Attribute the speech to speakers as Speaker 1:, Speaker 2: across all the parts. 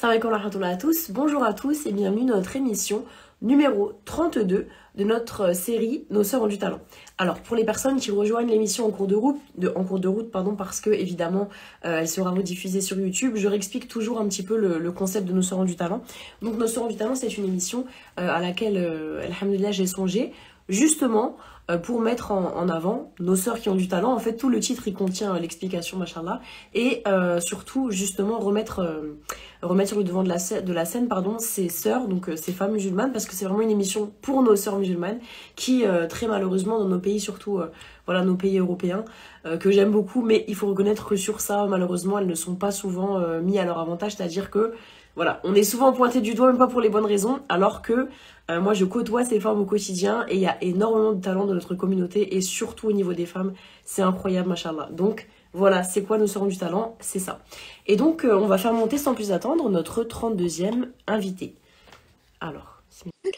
Speaker 1: Salam alaikum wa rahmatullah à tous, bonjour à tous et bienvenue dans notre émission numéro 32 de notre série Nos sœurs ont du talent. Alors pour les personnes qui rejoignent l'émission en cours de route, pardon, parce que évidemment elle sera rediffusée sur YouTube, je réexplique toujours un petit peu le concept de Nos sœurs ont du talent. Donc Nos sœurs ont du talent, c'est une émission à laquelle alhamdoulilah j'ai songé justement pour mettre en avant nos sœurs qui ont du talent. En fait tout le titre il contient l'explication machallah et surtout justement remettre sur le devant de la scène pardon, ces sœurs, donc ces femmes musulmanes, parce que c'est vraiment une émission pour nos sœurs musulmanes qui, très malheureusement, dans nos pays, surtout voilà, nos pays européens, que j'aime beaucoup, mais il faut reconnaître que sur ça, malheureusement, elles ne sont pas souvent mis à leur avantage, c'est-à-dire que voilà, on est souvent pointé du doigt, même pas pour les bonnes raisons, alors que moi je côtoie ces femmes au quotidien et il y a énormément de talent dans notre communauté et surtout au niveau des femmes, c'est incroyable, machallah. Donc voilà, c'est quoi Nos sœurs ont du talent? C'est ça. Et donc, on va faire monter sans plus attendre notre 32e invité. Alors,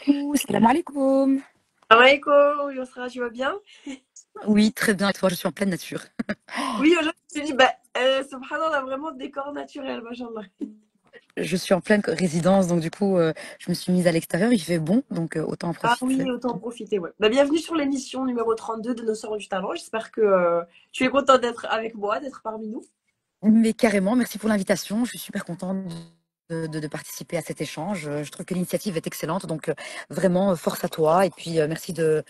Speaker 2: Coucou, salam alaikum.
Speaker 1: salam alaikum, Yosra, tu vas bien?
Speaker 2: Oui, très bien. Et toi, je suis en pleine nature.
Speaker 1: Oui, aujourd'hui, je me suis dit, subhanallah, vraiment décor naturel, machallah.
Speaker 2: Je suis en pleine résidence, donc du coup, je me suis mise à l'extérieur. Il fait bon, donc autant en
Speaker 1: Ah oui,
Speaker 2: profiter.
Speaker 1: autant en profiter, ouais. Bah, bienvenue sur l'émission numéro 32 de Nos sœurs ont du talent. J'espère que tu es content d'être avec moi, d'être parmi nous.
Speaker 2: Mais carrément, merci pour l'invitation. Je suis super contente de participer à cet échange. Je trouve que l'initiative est excellente, donc vraiment, force à toi. Et puis, merci de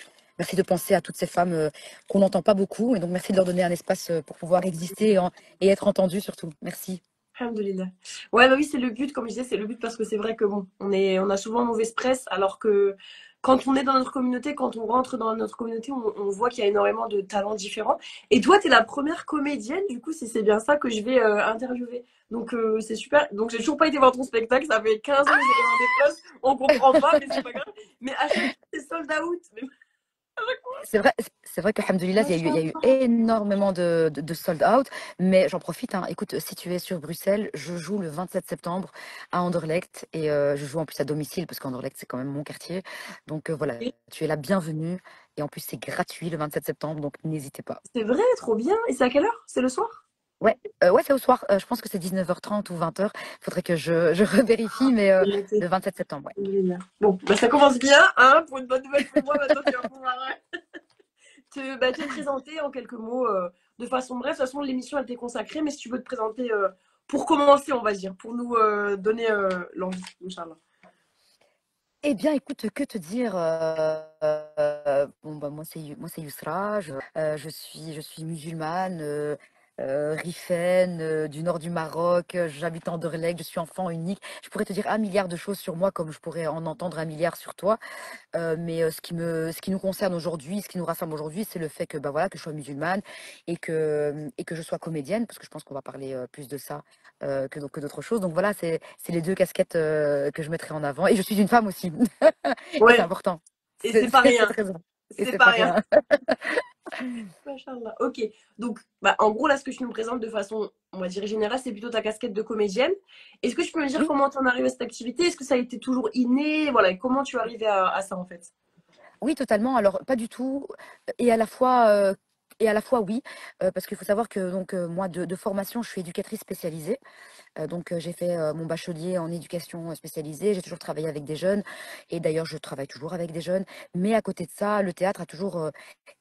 Speaker 2: penser à toutes ces femmes qu'on n'entend pas beaucoup. Et donc, merci de leur donner un espace pour pouvoir exister et être entendues surtout. Merci.
Speaker 1: Alhamdoulilah. Ouais, bah oui, c'est le but, comme je disais, c'est le but parce que c'est vrai que bon, on a souvent mauvaise presse, alors que quand on est dans notre communauté, quand on rentre dans notre communauté, on voit qu'il y a énormément de talents différents. Et toi, tu es la première comédienne, du coup, si c'est bien ça que je vais interviewer. Donc, c'est super. Donc, j'ai toujours pas été voir ton spectacle, ça fait 15 ans que j'ai demandé des places, on comprend pas, mais c'est pas grave. Mais à chaque fois, c'est sold out. Mais à chaque fois,
Speaker 2: C'est vrai que, alhamdoulilah, il y a eu énormément de sold out, mais j'en profite, hein. Écoute, si tu es sur Bruxelles, je joue le 27 septembre à Anderlecht et je joue en plus à domicile parce qu'Anderlecht, c'est quand même mon quartier. Donc voilà, tu es la bienvenue et en plus, c'est gratuit le 27 septembre, donc n'hésitez pas.
Speaker 1: c'est vrai, trop bien. Et c'est à quelle heure? C'est le soir?
Speaker 2: Ouais, ouais, c'est au soir. Je pense que c'est 19h30 ou 20h. Il faudrait que je revérifie, mais
Speaker 1: J'ai noté.
Speaker 2: le 27 septembre, ouais.
Speaker 1: Alhamdoulilah. Bon, bah, ça commence bien, hein, pour une bonne nouvelle pour moi. Maintenant, tu vas pouvoir te présenter en quelques mots de façon bref. De toute façon, l'émission elle t'est consacrée, mais si tu veux te présenter pour commencer, on va dire, pour nous donner l'envie, Inch'Allah.
Speaker 2: Eh bien, écoute, que te dire bon, bah, moi c'est Yousra, je suis musulmane, rifaine, du nord du Maroc, j'habite en Anderlecht, je suis enfant unique. Je pourrais te dire un milliard de choses sur moi, comme je pourrais en entendre un milliard sur toi. Mais ce qui nous concerne aujourd'hui, ce qui nous rassemble aujourd'hui, c'est le fait que, bah, voilà, que je sois musulmane et que je sois comédienne, parce que je pense qu'on va parler plus de ça que d'autres choses. Donc voilà, c'est les deux casquettes que je mettrai en avant. Et je suis une femme aussi. Et c'est
Speaker 1: Ouais,
Speaker 2: important.
Speaker 1: et
Speaker 2: C'est
Speaker 1: c'est pas
Speaker 2: c'est
Speaker 1: rien.
Speaker 2: très important. Et
Speaker 1: C'est
Speaker 2: c'est
Speaker 1: pas
Speaker 2: pas
Speaker 1: rien.
Speaker 2: rien.
Speaker 1: Machallah. Ok, donc en gros, là, ce que tu me présentes de façon, on va dire générale, c'est plutôt ta casquette de comédienne. Est-ce que tu peux me dire
Speaker 2: Oui,
Speaker 1: comment tu en arrives à cette activité? Est-ce que ça a été toujours inné? Voilà, et comment tu es arrivée à ça en fait?
Speaker 2: oui, totalement. Alors, pas du tout. Et à la fois, oui, parce qu'il faut savoir que donc moi, de formation, je suis éducatrice spécialisée. Donc, j'ai fait mon bachelier en éducation spécialisée. J'ai toujours travaillé avec des jeunes. Et d'ailleurs, je travaille toujours avec des jeunes. Mais à côté de ça, le théâtre a toujours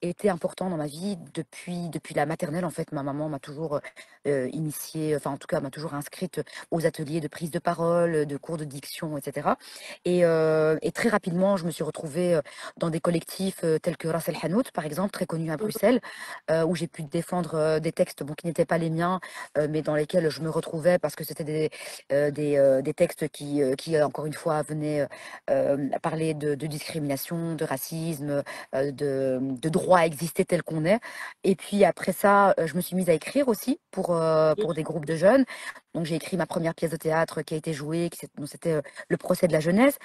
Speaker 2: été important dans ma vie depuis la maternelle. En fait, ma maman m'a toujours initiée, enfin, en tout cas, m'a toujours inscrite aux ateliers de prise de parole, de cours de diction, etc. Et très rapidement, je me suis retrouvée dans des collectifs tels que Ras El Hanout, par exemple, très connu à Bruxelles, où j'ai pu défendre des textes bon, qui n'étaient pas les miens, mais dans lesquels je me retrouvais parce que c'était des textes encore une fois, venaient parler de discrimination, de racisme, de droit à exister tel qu'on est. Et puis après ça, je me suis mise à écrire aussi pour des groupes de jeunes. Donc j'ai écrit ma première pièce de théâtre qui a été jouée, dont c'était le procès de la jeunesse.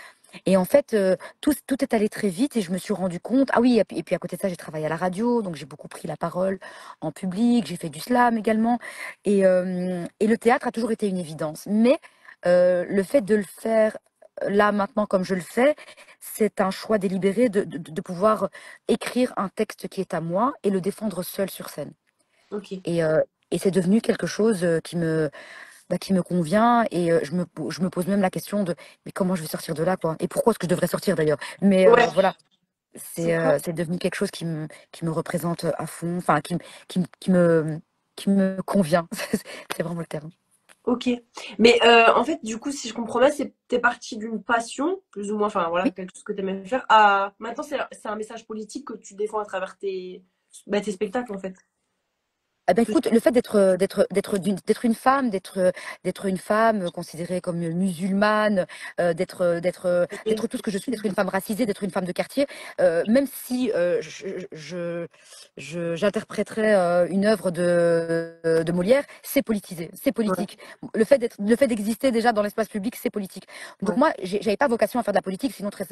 Speaker 2: Et en fait, tout est allé très vite et je me suis rendu compte. Ah oui, et puis à côté de ça, j'ai travaillé à la radio, donc j'ai beaucoup pris la parole en public. J'ai fait du slam également. Et le théâtre a toujours été une évidence. Mais le fait de le faire là maintenant comme je le fais, c'est un choix délibéré de pouvoir écrire un texte qui est à moi et le défendre seul sur scène.
Speaker 1: Ok.
Speaker 2: Et, euh, et c'est devenu quelque chose qui me convient et je me pose même la question de mais comment je vais sortir de là, quoi? Et pourquoi est-ce que je devrais sortir d'ailleurs? Mais
Speaker 1: Ouais,
Speaker 2: voilà,
Speaker 1: subhanallah.
Speaker 2: c'est devenu quelque chose qui me représente à fond, enfin qui me, qui me convient. C'est vraiment le terme.
Speaker 1: Ok. Mais en fait, du coup, si je comprends bien, t'es parti d'une passion, plus ou moins, enfin voilà,
Speaker 2: Oui.
Speaker 1: quelque chose que t'aimais faire, à maintenant c'est un message politique que tu défends à travers tes spectacles, en fait.
Speaker 2: Eh ben
Speaker 1: Plus-
Speaker 2: écoute, le fait d'être une femme, d'être une femme considérée comme musulmane, d'être tout ce que je suis, d'être une femme racisée, d'être une femme de quartier, même si j'interpréterais une œuvre de Molière, c'est politisé, c'est
Speaker 1: Ouais,
Speaker 2: politique. Le fait d'exister déjà dans l'espace public, c'est politique. Donc
Speaker 1: ouais.
Speaker 2: moi, j'avais pas vocation à faire de la politique, sinon très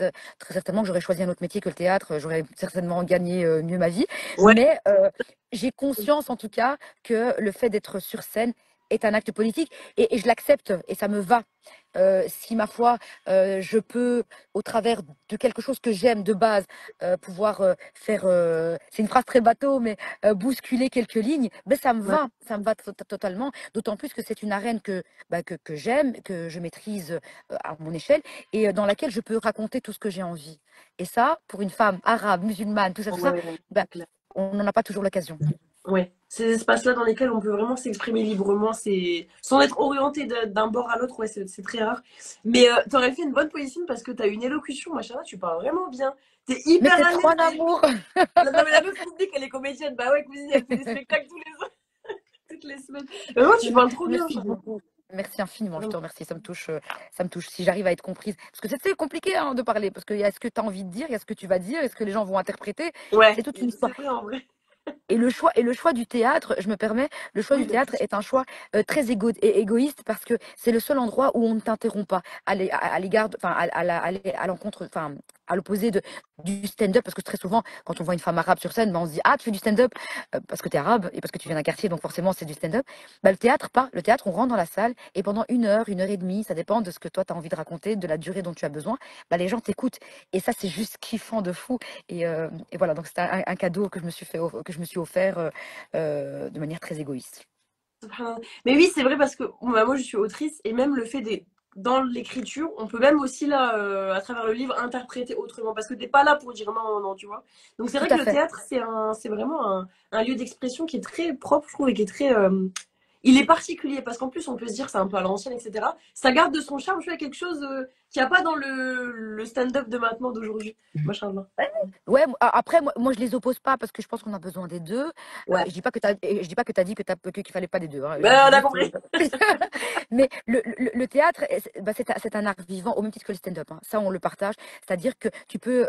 Speaker 2: certainement que j'aurais choisi un autre métier que le théâtre, j'aurais certainement gagné mieux ma vie.
Speaker 1: Ouais,
Speaker 2: Mais j'ai conscience en tout cas que le fait d'être sur scène est un acte politique et je l'accepte et ça me va. Si ma foi, je peux, au travers de quelque chose que j'aime de base, pouvoir faire, c'est une phrase très bateau, mais bousculer quelques lignes, ben
Speaker 1: ouais,
Speaker 2: ça me va totalement. D'autant plus que c'est une arène que j'aime, que je maîtrise à mon échelle et dans laquelle je peux raconter tout ce que j'ai envie. Et ça, pour une femme arabe, musulmane, tout ça,
Speaker 1: ouais,
Speaker 2: ben,
Speaker 1: c'est clair.
Speaker 2: on n'en a pas toujours l'occasion.
Speaker 1: Ouais. Ces espaces-là dans lesquels on peut vraiment s'exprimer librement, sans être orienté d'un bord à l'autre, ouais, c'est très rare. Mais t'aurais fait une bonne position parce que t'as une élocution, machin, tu parles vraiment bien. T'es
Speaker 2: Mais
Speaker 1: hyper
Speaker 2: c'est
Speaker 1: à
Speaker 2: trop
Speaker 1: l'aise.
Speaker 2: un amour.
Speaker 1: Non, mais la meuf publique, elle est comédienne. Bah ouais, cousine, elle fait des spectacles toutes les semaines. Mais moi, tu parles trop bien,
Speaker 2: Merci
Speaker 1: Inch'Allah.
Speaker 2: beaucoup. Merci infiniment, je te
Speaker 1: Vraiment.
Speaker 2: remercie. Ça me touche, ça me touche. Si j'arrive à être comprise, parce que c'est compliqué hein, de parler, parce qu'il y a ce que tu as envie de dire, il y a ce que tu vas dire, est-ce que les gens vont interpréter. C'est
Speaker 1: Ouais,
Speaker 2: toute une histoire.
Speaker 1: c'est vrai en vrai.
Speaker 2: Et le choix du théâtre, je me permets, le choix
Speaker 1: Oui,
Speaker 2: du
Speaker 1: bien
Speaker 2: théâtre
Speaker 1: sûr.
Speaker 2: est un choix très égoïste parce que c'est le seul endroit où on ne t'interrompt pas à l'égard, enfin à l'encontre, enfin à l'opposé du stand-up parce que très souvent quand on voit une femme arabe sur scène, ben, on se dit ah tu fais du stand-up parce que tu es arabe et parce que tu viens d'un quartier donc forcément c'est du stand-up. Bah, le théâtre pas, le théâtre on rentre dans la salle et pendant une heure et demie, ça dépend de ce que toi tu as envie de raconter, de la durée dont tu as besoin, bah, les gens t'écoutent et ça c'est juste kiffant de fou et voilà donc c'est un cadeau que je me suis fait que je me suis offert de manière très égoïste.
Speaker 1: Subhanallah. Mais oui, c'est vrai parce que bah, moi, je suis autrice et même le fait dans l'écriture, on peut même aussi là, à travers le livre, interpréter autrement parce que t'es pas là pour dire non, non, tu vois. Donc c'est
Speaker 2: Tout
Speaker 1: vrai que
Speaker 2: à
Speaker 1: le
Speaker 2: fait.
Speaker 1: théâtre, c'est vraiment un lieu d'expression qui est très propre, je trouve, et qui est très, il est particulier parce qu'en plus, on peut se dire c'est un peu à l'ancienne, etc. Ça garde de son charme, je fais quelque chose qu'il n'y a pas dans le stand-up de maintenant, d'aujourd'hui. Machallah.
Speaker 2: Ouais, après, moi, je les oppose pas parce que je pense qu'on a besoin des deux.
Speaker 1: Ouais.
Speaker 2: Je dis pas que t'as, et je dis pas que t'as dit que qu'il fallait pas des deux, hein. Je
Speaker 1: Ben,
Speaker 2: dis
Speaker 1: on a
Speaker 2: juste,
Speaker 1: compris.
Speaker 2: mais le théâtre, bah, c'est un art vivant au même titre que le stand-up, hein. Ça, on le partage. C'est-à-dire que tu peux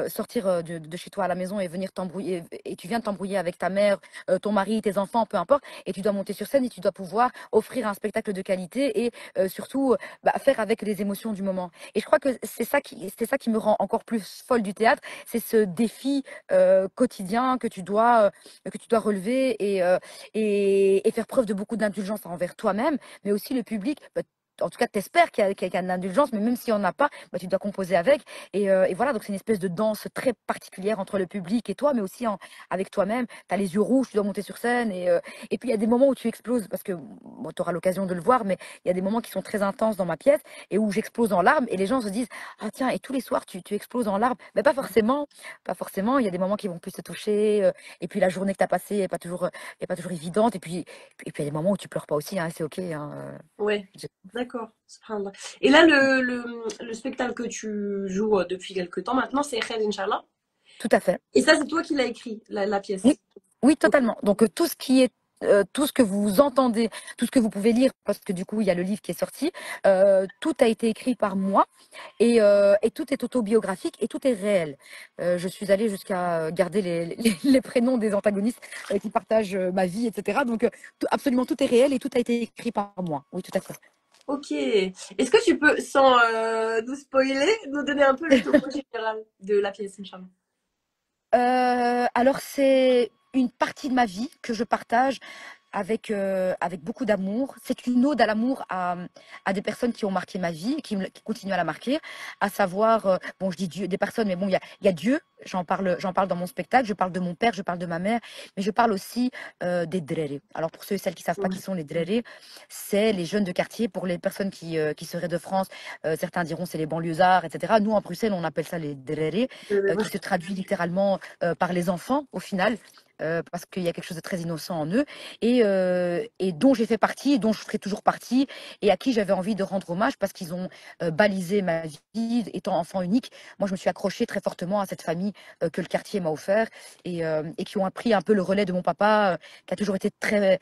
Speaker 2: sortir de chez toi à la maison et venir t'embrouiller, et tu viens de t'embrouiller avec ta mère, ton mari, tes enfants, peu importe, et tu dois monter sur scène et tu dois pouvoir offrir un spectacle de qualité et surtout bah, faire avec les émotions du moment. Et je crois que c'est ça qui me rend encore plus folle du théâtre, c'est ce défi quotidien que tu dois relever et faire preuve de beaucoup d'indulgence envers toi-même, mais aussi le public. Bah, en tout cas, t'espères qu'il y a une indulgence, mais même s'il n'y en a pas, bah, tu dois composer avec. Et voilà, donc c'est une espèce de danse très particulière entre le public et toi, mais aussi avec toi-même. Tu as les yeux rouges, tu dois monter sur scène. Et puis il y a des moments où tu exploses, parce que bon, tu auras l'occasion de le voir, mais il y a des moments qui sont très intenses dans ma pièce et où j'explose en larmes. Et les gens se disent, ah tiens, et tous les soirs, tu exploses en larmes. Mais pas forcément, pas forcément. Il y a des moments qui vont plus te toucher. Et puis la journée que tu as passée est pas toujours évidente. Et puis il y a des moments où tu pleures pas aussi, hein, c'est ok, hein,
Speaker 1: Ouais,
Speaker 2: je-
Speaker 1: d'accord. Subhanallah. Et là, le spectacle que tu joues depuis quelques temps maintenant, c'est Khair Inch'Allah.
Speaker 2: tout à fait.
Speaker 1: Et ça, c'est toi qui l'as écrit, la
Speaker 2: Oui,
Speaker 1: pièce.
Speaker 2: oui,
Speaker 1: Ok.
Speaker 2: totalement. Donc tout ce que vous entendez, tout ce que vous pouvez lire, parce que du coup il y a le livre qui est sorti, tout a été écrit par moi et tout est autobiographique et tout est réel. Je suis allée jusqu'à garder les prénoms des antagonistes qui partagent ma vie, etc. Donc absolument tout est réel et tout a été écrit par moi. Oui, tout à fait.
Speaker 1: Ok. Est-ce que tu peux, sans nous spoiler, nous donner un peu le topo général de la pièce, Inch'Allah?
Speaker 2: Alors c'est une partie de ma vie que je partage avec beaucoup d'amour. C'est une ode à l'amour à des personnes qui ont marqué ma vie et qui continuent à la marquer, à savoir, bon, je dis Dieu, des personnes, mais bon, il y a Dieu, j'en parle dans mon spectacle, je parle de mon père, je parle de ma mère, mais je parle aussi des drérés. Alors pour ceux et celles qui savent pas qui
Speaker 1: Ouais.
Speaker 2: sont les drérés, c'est les jeunes de quartier. Pour les personnes qui seraient de France, certains diront c'est les banlieusards, etc. Nous, en Bruxelles, on appelle ça les drérés, qui se traduit littéralement par les enfants, au final. Parce qu'il y a quelque chose de très innocent en eux et dont j'ai fait partie et dont je ferai toujours partie et à qui j'avais envie de rendre hommage parce qu'ils ont balisé ma vie étant enfant unique. Moi, je me suis accrochée très fortement à cette famille que le quartier m'a offert et qui ont appris un peu le relais de mon papa, qui a toujours été très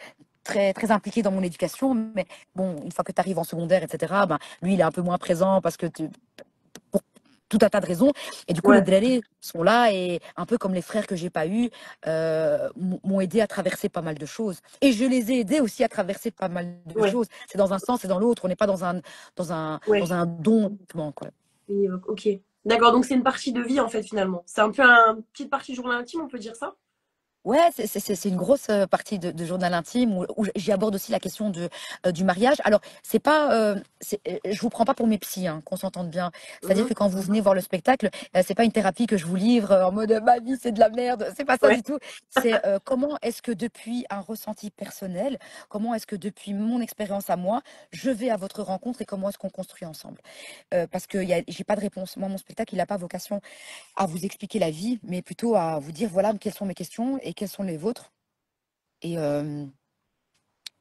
Speaker 2: impliqué dans mon éducation. Mais bon, une fois que tu arrives en secondaire, etc., ben, lui, il est un peu moins présent pour tout un tas de raisons. Et du coup, les
Speaker 1: Ouais.
Speaker 2: drélés sont là et un peu comme les frères que j'ai pas eus, m'ont aidé à traverser pas mal de choses. Et je les ai aidés aussi à traverser pas mal de
Speaker 1: Ouais.
Speaker 2: choses. C'est dans un sens et dans l'autre. On n'est pas dans
Speaker 1: Ouais.
Speaker 2: un don uniquement, quoi.
Speaker 1: Et, ok. D'accord, donc c'est une partie de vie en fait finalement. C'est un peu une petite partie journal intime, on peut dire ça?
Speaker 2: Ouais, c'est une grosse partie de journal intime où j'y aborde aussi la question du mariage. Alors, c'est pas, je vous prends pas pour mes psys, hein, qu'on s'entende bien. C'est-à-dire que
Speaker 1: Mhm.
Speaker 2: quand vous venez voir le spectacle, c'est pas une thérapie que je vous livre en mode ma vie c'est de la merde. C'est pas ça
Speaker 1: Ouais.
Speaker 2: du tout. C'est comment est-ce que depuis un ressenti personnel, comment est-ce que depuis mon expérience à moi, je vais à votre rencontre et comment est-ce qu'on construit ensemble. Parce que j'ai pas de réponse. Moi, mon spectacle, il a pas vocation à vous expliquer la vie, mais plutôt à vous dire voilà quelles sont mes questions et quelles sont les vôtres. Et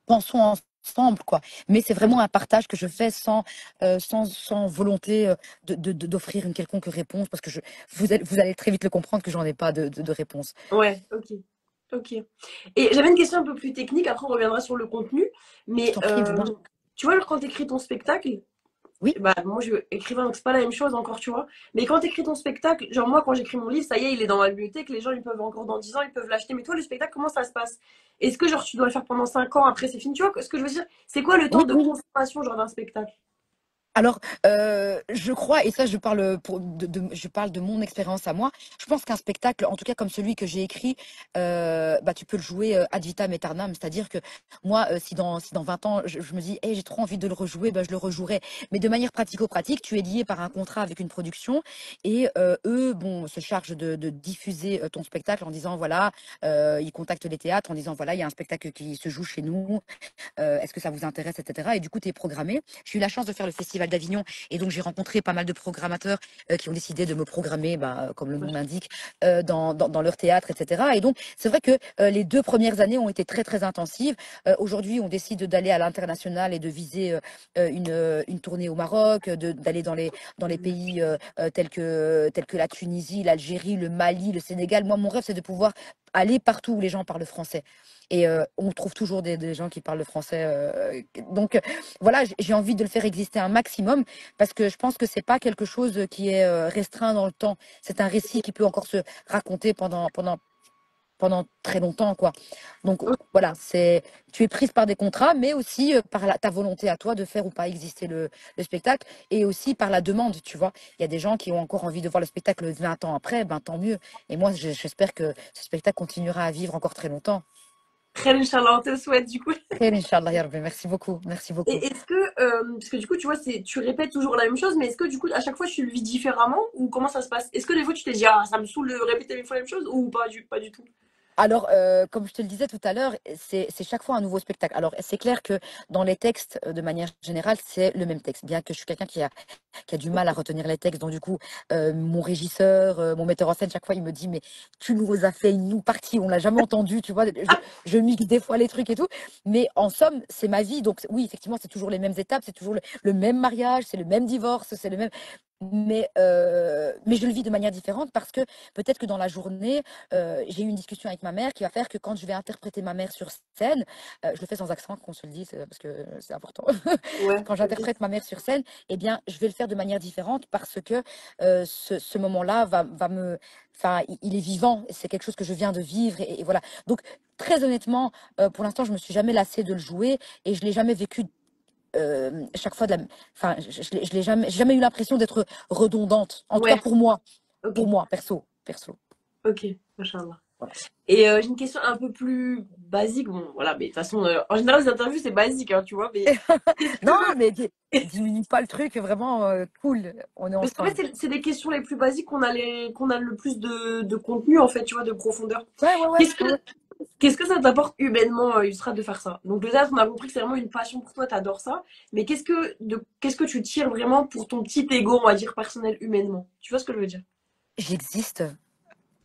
Speaker 2: pensons ensemble, quoi. Mais c'est
Speaker 1: Ok.
Speaker 2: vraiment un partage que je fais sans volonté d'offrir une quelconque réponse, parce que vous allez très vite le comprendre que j'en ai pas de réponse.
Speaker 1: Ouais, ok. Ok. Et j'avais une question un peu plus technique, après on reviendra sur le contenu.
Speaker 2: Je
Speaker 1: Mais
Speaker 2: t'en prie, dis-moi.
Speaker 1: tu vois, quand tu écris ton spectacle,
Speaker 2: Oui,
Speaker 1: bah moi je suis écrivain donc c'est pas la même chose encore, tu vois. Mais quand tu écris ton spectacle, genre moi quand j'écris mon livre, ça y est, il est dans ma bibliothèque, les gens ils peuvent encore dans 10 ans, ils peuvent l'acheter. Mais toi, le spectacle, comment ça se passe? Est-ce que genre tu dois le faire pendant 5 ans, après c'est fini? Tu vois ce que je veux dire? C'est quoi le temps
Speaker 2: oui,
Speaker 1: de
Speaker 2: oui.
Speaker 1: consommation genre d'un spectacle?
Speaker 2: Alors, je crois, et ça, je parle de mon expérience à moi. Je pense qu'un spectacle, en tout cas comme celui que j'ai écrit, bah, tu peux le jouer ad vitam aeternam. C'est-à-dire que moi, si dans 20 ans, je me dis, hey, j'ai trop envie de le rejouer, bah, je le rejouerai. Mais de manière pratico-pratique, tu es lié par un contrat avec une production et eux, bon, se chargent de diffuser ton spectacle en disant, voilà, ils contactent les théâtres en disant, voilà, il y a un spectacle qui se joue chez nous, est-ce que ça vous intéresse, etc. Et du coup, tu es programmé. J'ai eu la chance de faire le Festival d'Avignon et donc j'ai rencontré pas mal de programmateurs qui ont décidé de me programmer, bah, comme le nom l'indique, dans leur théâtre, etc. Et donc, c'est vrai que les 2 premières années ont été très intensives. Aujourd'hui, on décide d'aller à l'international et de viser une tournée au Maroc, d'aller dans les pays tels que la Tunisie, l'Algérie, le Mali, le Sénégal. Moi, mon rêve, c'est de pouvoir aller partout où les gens parlent français. Et on trouve toujours des gens qui parlent le français. Donc voilà, j'ai envie de le faire exister un maximum parce que je pense que c'est pas quelque chose qui est restreint dans le temps. C'est un récit qui peut encore se raconter pendant très longtemps, quoi. Donc voilà, tu es prise par des contrats, mais aussi par ta volonté à toi de faire ou pas exister le spectacle et aussi par la demande, tu vois. Il y a des gens qui ont encore envie de voir le spectacle 20 ans après, ben tant mieux. Et moi, j'espère que ce spectacle continuera à vivre encore très longtemps.
Speaker 1: Très Inch'Allah, on te le souhaite du coup.
Speaker 2: Khair, Inch'Allah, ya Rabbi. Merci beaucoup. Merci beaucoup.
Speaker 1: Et est-ce que, parce que du coup, tu vois, tu répètes toujours la même chose, mais est-ce que du coup, à chaque fois, tu le vis différemment ou comment ça se passe? Est-ce que des fois, tu t'es dit, ah, ça me saoule de répéter mille fois la même chose ou pas du tout?
Speaker 2: Alors, comme je te le disais tout à l'heure, c'est chaque fois un nouveau spectacle. Alors, c'est clair que dans les textes, de manière générale, c'est le même texte. Bien que je suis quelqu'un qui a du mal à retenir les textes. Donc, du coup, mon régisseur, mon metteur en scène, chaque fois, il me dit, mais tu nous as fait une partie, on l'a jamais entendu, tu vois. Je mixe des fois les trucs et tout. Mais en somme, c'est ma vie. Donc, oui, effectivement, c'est toujours les mêmes étapes, c'est toujours le même mariage, c'est le même divorce, c'est le même. Mais je le vis de manière différente parce que peut-être que dans la journée, j'ai eu une discussion avec ma mère qui va faire que quand je vais interpréter ma mère sur scène, je le fais sans accent, qu'on se le dise, parce que c'est important.
Speaker 1: Ouais,
Speaker 2: Quand
Speaker 1: ok.
Speaker 2: j'interprète ma mère sur scène, eh bien, je vais le faire de manière différente parce que ce moment-là enfin, il est vivant. C'est quelque chose que je viens de vivre et voilà. Donc, très honnêtement, pour l'instant, je me suis jamais lassée de le jouer et je l'ai jamais vécu. Chaque fois enfin je l'ai jamais j'ai jamais eu l'impression d'être redondante en tout cas
Speaker 1: Ouais, ok.
Speaker 2: pour moi perso.
Speaker 1: Ok, Inch'Allah.
Speaker 2: Voilà.
Speaker 1: Et j'ai une question un peu plus basique. Bon, voilà, mais de toute façon, en général, les interviews, c'est basique, hein, tu vois. Mais qu'est-ce
Speaker 2: Non,
Speaker 1: que.
Speaker 2: mais diminue pas le truc, vraiment cool, on est
Speaker 1: Parce qu'en fait,
Speaker 2: ensemble.
Speaker 1: c'est des questions les plus basiques qu'on a le plus de contenu, en fait, tu vois, de profondeur.
Speaker 2: Ouais, ouais, ouais,
Speaker 1: Qu'est-ce que,
Speaker 2: ouais, ouais.
Speaker 1: qu'est-ce que ça t'apporte humainement, Yusra, de faire ça? Donc, le théâtre, on a compris que c'est vraiment une passion pour toi, t'adores ça. Mais qu'est-ce que tu tires vraiment pour ton petit ego, on va dire, personnel, humainement? Tu vois ce que je veux dire?
Speaker 2: J'existe.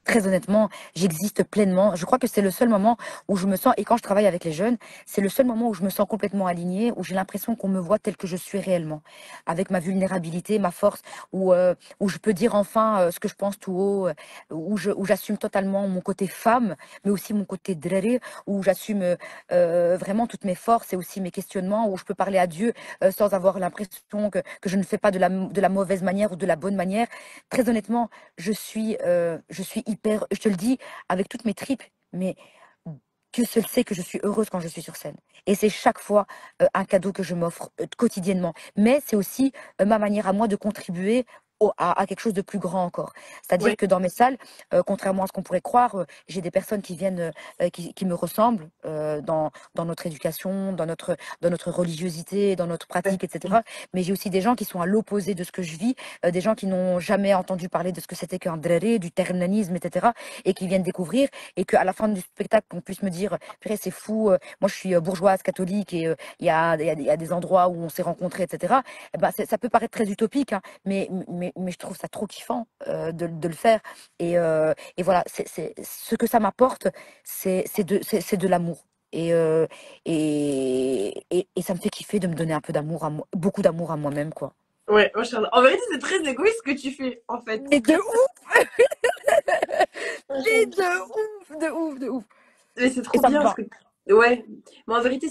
Speaker 2: Très honnêtement, j'existe pleinement. Je crois que c'est le seul moment où je me sens, et quand je travaille avec les jeunes, c'est le seul moment où je me sens complètement alignée, où j'ai l'impression qu'on me voit tel que je suis réellement, avec ma vulnérabilité, ma force, où je peux dire enfin ce que je pense tout haut, où j'assume totalement mon côté femme, mais aussi mon côté dréré, où j'assume vraiment toutes mes forces et aussi mes questionnements, où je peux parler à Dieu sans avoir l'impression que je ne fais pas de la mauvaise manière ou de la bonne manière. Très honnêtement, je suis hyper, je te le dis avec toutes mes tripes, mais Dieu seul sait que je suis heureuse quand je suis sur scène. Et c'est chaque fois un cadeau que je m'offre quotidiennement. Mais c'est aussi ma manière à moi de contribuer à quelque chose de plus grand encore. C'est-à-dire
Speaker 1: Ouais,
Speaker 2: que dans mes salles, contrairement à ce qu'on pourrait croire, j'ai des personnes qui viennent, qui me ressemblent dans notre éducation, dans notre religiosité, dans notre
Speaker 1: ouais.
Speaker 2: pratique, etc. Mais j'ai aussi des gens qui sont à l'opposé de ce que je vis, des gens qui n'ont jamais entendu parler de ce que c'était qu'un dréré, du ternanisme, etc. Et qui viennent découvrir et qu'à la fin du spectacle, on puisse me dire, purée, c'est fou, moi je suis bourgeoise, catholique et il y a des endroits où on s'est rencontrés, etc. Eh ben, ça peut paraître très utopique, hein, mais je trouve ça trop kiffant de le faire. Et voilà, ce que ça m'apporte, c'est de l'amour. Et ça me fait kiffer de me donner un peu d'amour à moi, beaucoup d'amour à moi-même, quoi.
Speaker 1: Ouais, machallah. En vérité, c'est très égoïste ce que tu fais, en fait.
Speaker 2: Mais de ouf! Mais
Speaker 1: Machallah.
Speaker 2: de ouf, de ouf, de ouf.
Speaker 1: Mais c'est
Speaker 2: Et
Speaker 1: trop
Speaker 2: ça me
Speaker 1: bien, parce
Speaker 2: va.
Speaker 1: que. Ouais. Mais en vérité,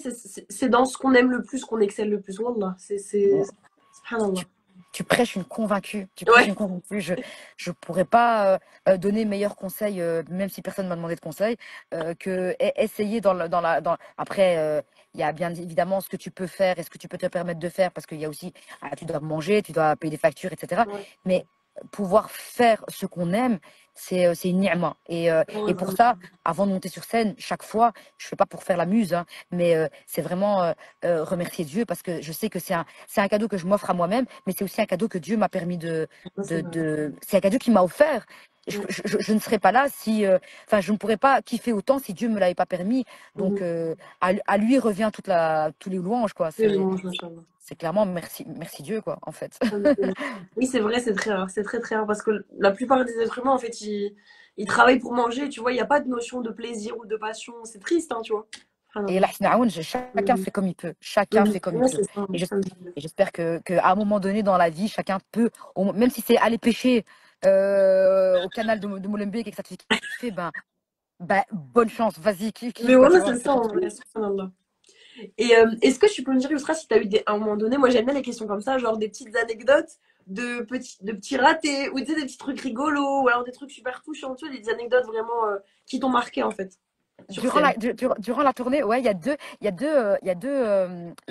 Speaker 1: c'est dans ce qu'on aime le plus qu'on excelle le plus. Wallah. Subhanallah.
Speaker 2: tu, tu prêches une convaincue. Tu prêches
Speaker 1: Ouais.
Speaker 2: une convaincue. Je pourrais pas donner meilleur conseil, même si personne m'a demandé de conseil, que essayer Après, il y a bien évidemment ce que tu peux faire et ce que tu peux te permettre de faire, parce qu'il y a aussi, tu dois manger, tu dois payer des factures, etc.
Speaker 1: Ouais.
Speaker 2: Mais pouvoir faire ce qu'on aime, c'est une ni'ma. Et pour
Speaker 1: Ouais,
Speaker 2: ça, avant de monter sur scène, chaque fois, je fais pas pour faire la muse, hein, mais c'est vraiment remercier Dieu, parce que je sais que c'est un cadeau que je m'offre à moi-même, mais c'est aussi un cadeau que Dieu m'a permis
Speaker 1: c'est vrai.
Speaker 2: c'est un cadeau qu'il m'a offert.
Speaker 1: Ouais.
Speaker 2: Je ne serais pas là si, enfin, je ne pourrais pas kiffer autant si Dieu me l'avait pas permis. Donc,
Speaker 1: Mhm.
Speaker 2: à lui revient tous les louanges, quoi.
Speaker 1: C'est le mange, machallah.
Speaker 2: C'est clairement merci Dieu, quoi, en fait.
Speaker 1: Oui, c'est vrai, c'est très rare. C'est très, très rare. Parce que la plupart des êtres humains, en fait, ils travaillent pour manger. Tu vois, il n'y a pas de notion de plaisir ou de passion. C'est triste, hein, tu vois.
Speaker 2: Et
Speaker 1: Subhanallah.
Speaker 2: là, chacun
Speaker 1: Mhm.
Speaker 2: fait comme il peut. Chacun
Speaker 1: Mhm.
Speaker 2: fait comme il
Speaker 1: Ouais,
Speaker 2: peut.
Speaker 1: c'est ça.
Speaker 2: Et j'es-
Speaker 1: Alhamdulillah.
Speaker 2: et j'espère qu'à un moment donné dans la vie, chacun peut, même si c'est aller pêcher au canal de Molenbeek et que ça te fait kiffer, ben, bonne chance, vas-y,
Speaker 1: Mais
Speaker 2: kiffe, quoi, tu
Speaker 1: voilà,
Speaker 2: vois.
Speaker 1: c'est ça, en vrai. Subhanallah. Et est-ce que tu peux me dire, Yousra, si tu as eu à un moment donné, moi j'aime bien les questions comme ça, genre des petites anecdotes de petits ratés, ou tu sais, des petits trucs rigolos, ou alors des trucs super touchants, tu vois, des anecdotes vraiment qui t'ont marqué en fait, sur scène.
Speaker 2: Durant la tournée, ouais, il y a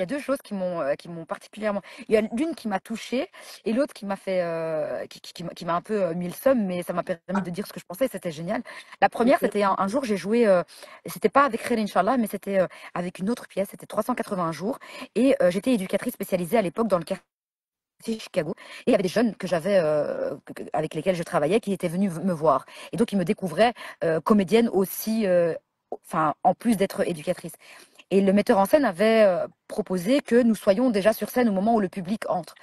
Speaker 2: deux choses qui m'ont particulièrement. Il y a l'une qui m'a touchée et l'autre qui m'a fait, qui m'a un peu mis le seum, mais ça m'a permis de dire ce que je pensais, c'était génial. La première,
Speaker 1: Ok.
Speaker 2: c'était un jour, j'ai joué, c'était pas avec Khair Inch'Allah, mais c'était avec une autre pièce, c'était 381 jours, et j'étais éducatrice spécialisée à l'époque dans le quartier Chicago, et il y avait des jeunes que j'avais, avec lesquels je travaillais, qui étaient venus me voir. Et donc, ils me découvraient comédienne aussi, enfin, en plus d'être éducatrice. Et le metteur en scène avait proposé que nous soyons déjà sur scène au moment où le public entre.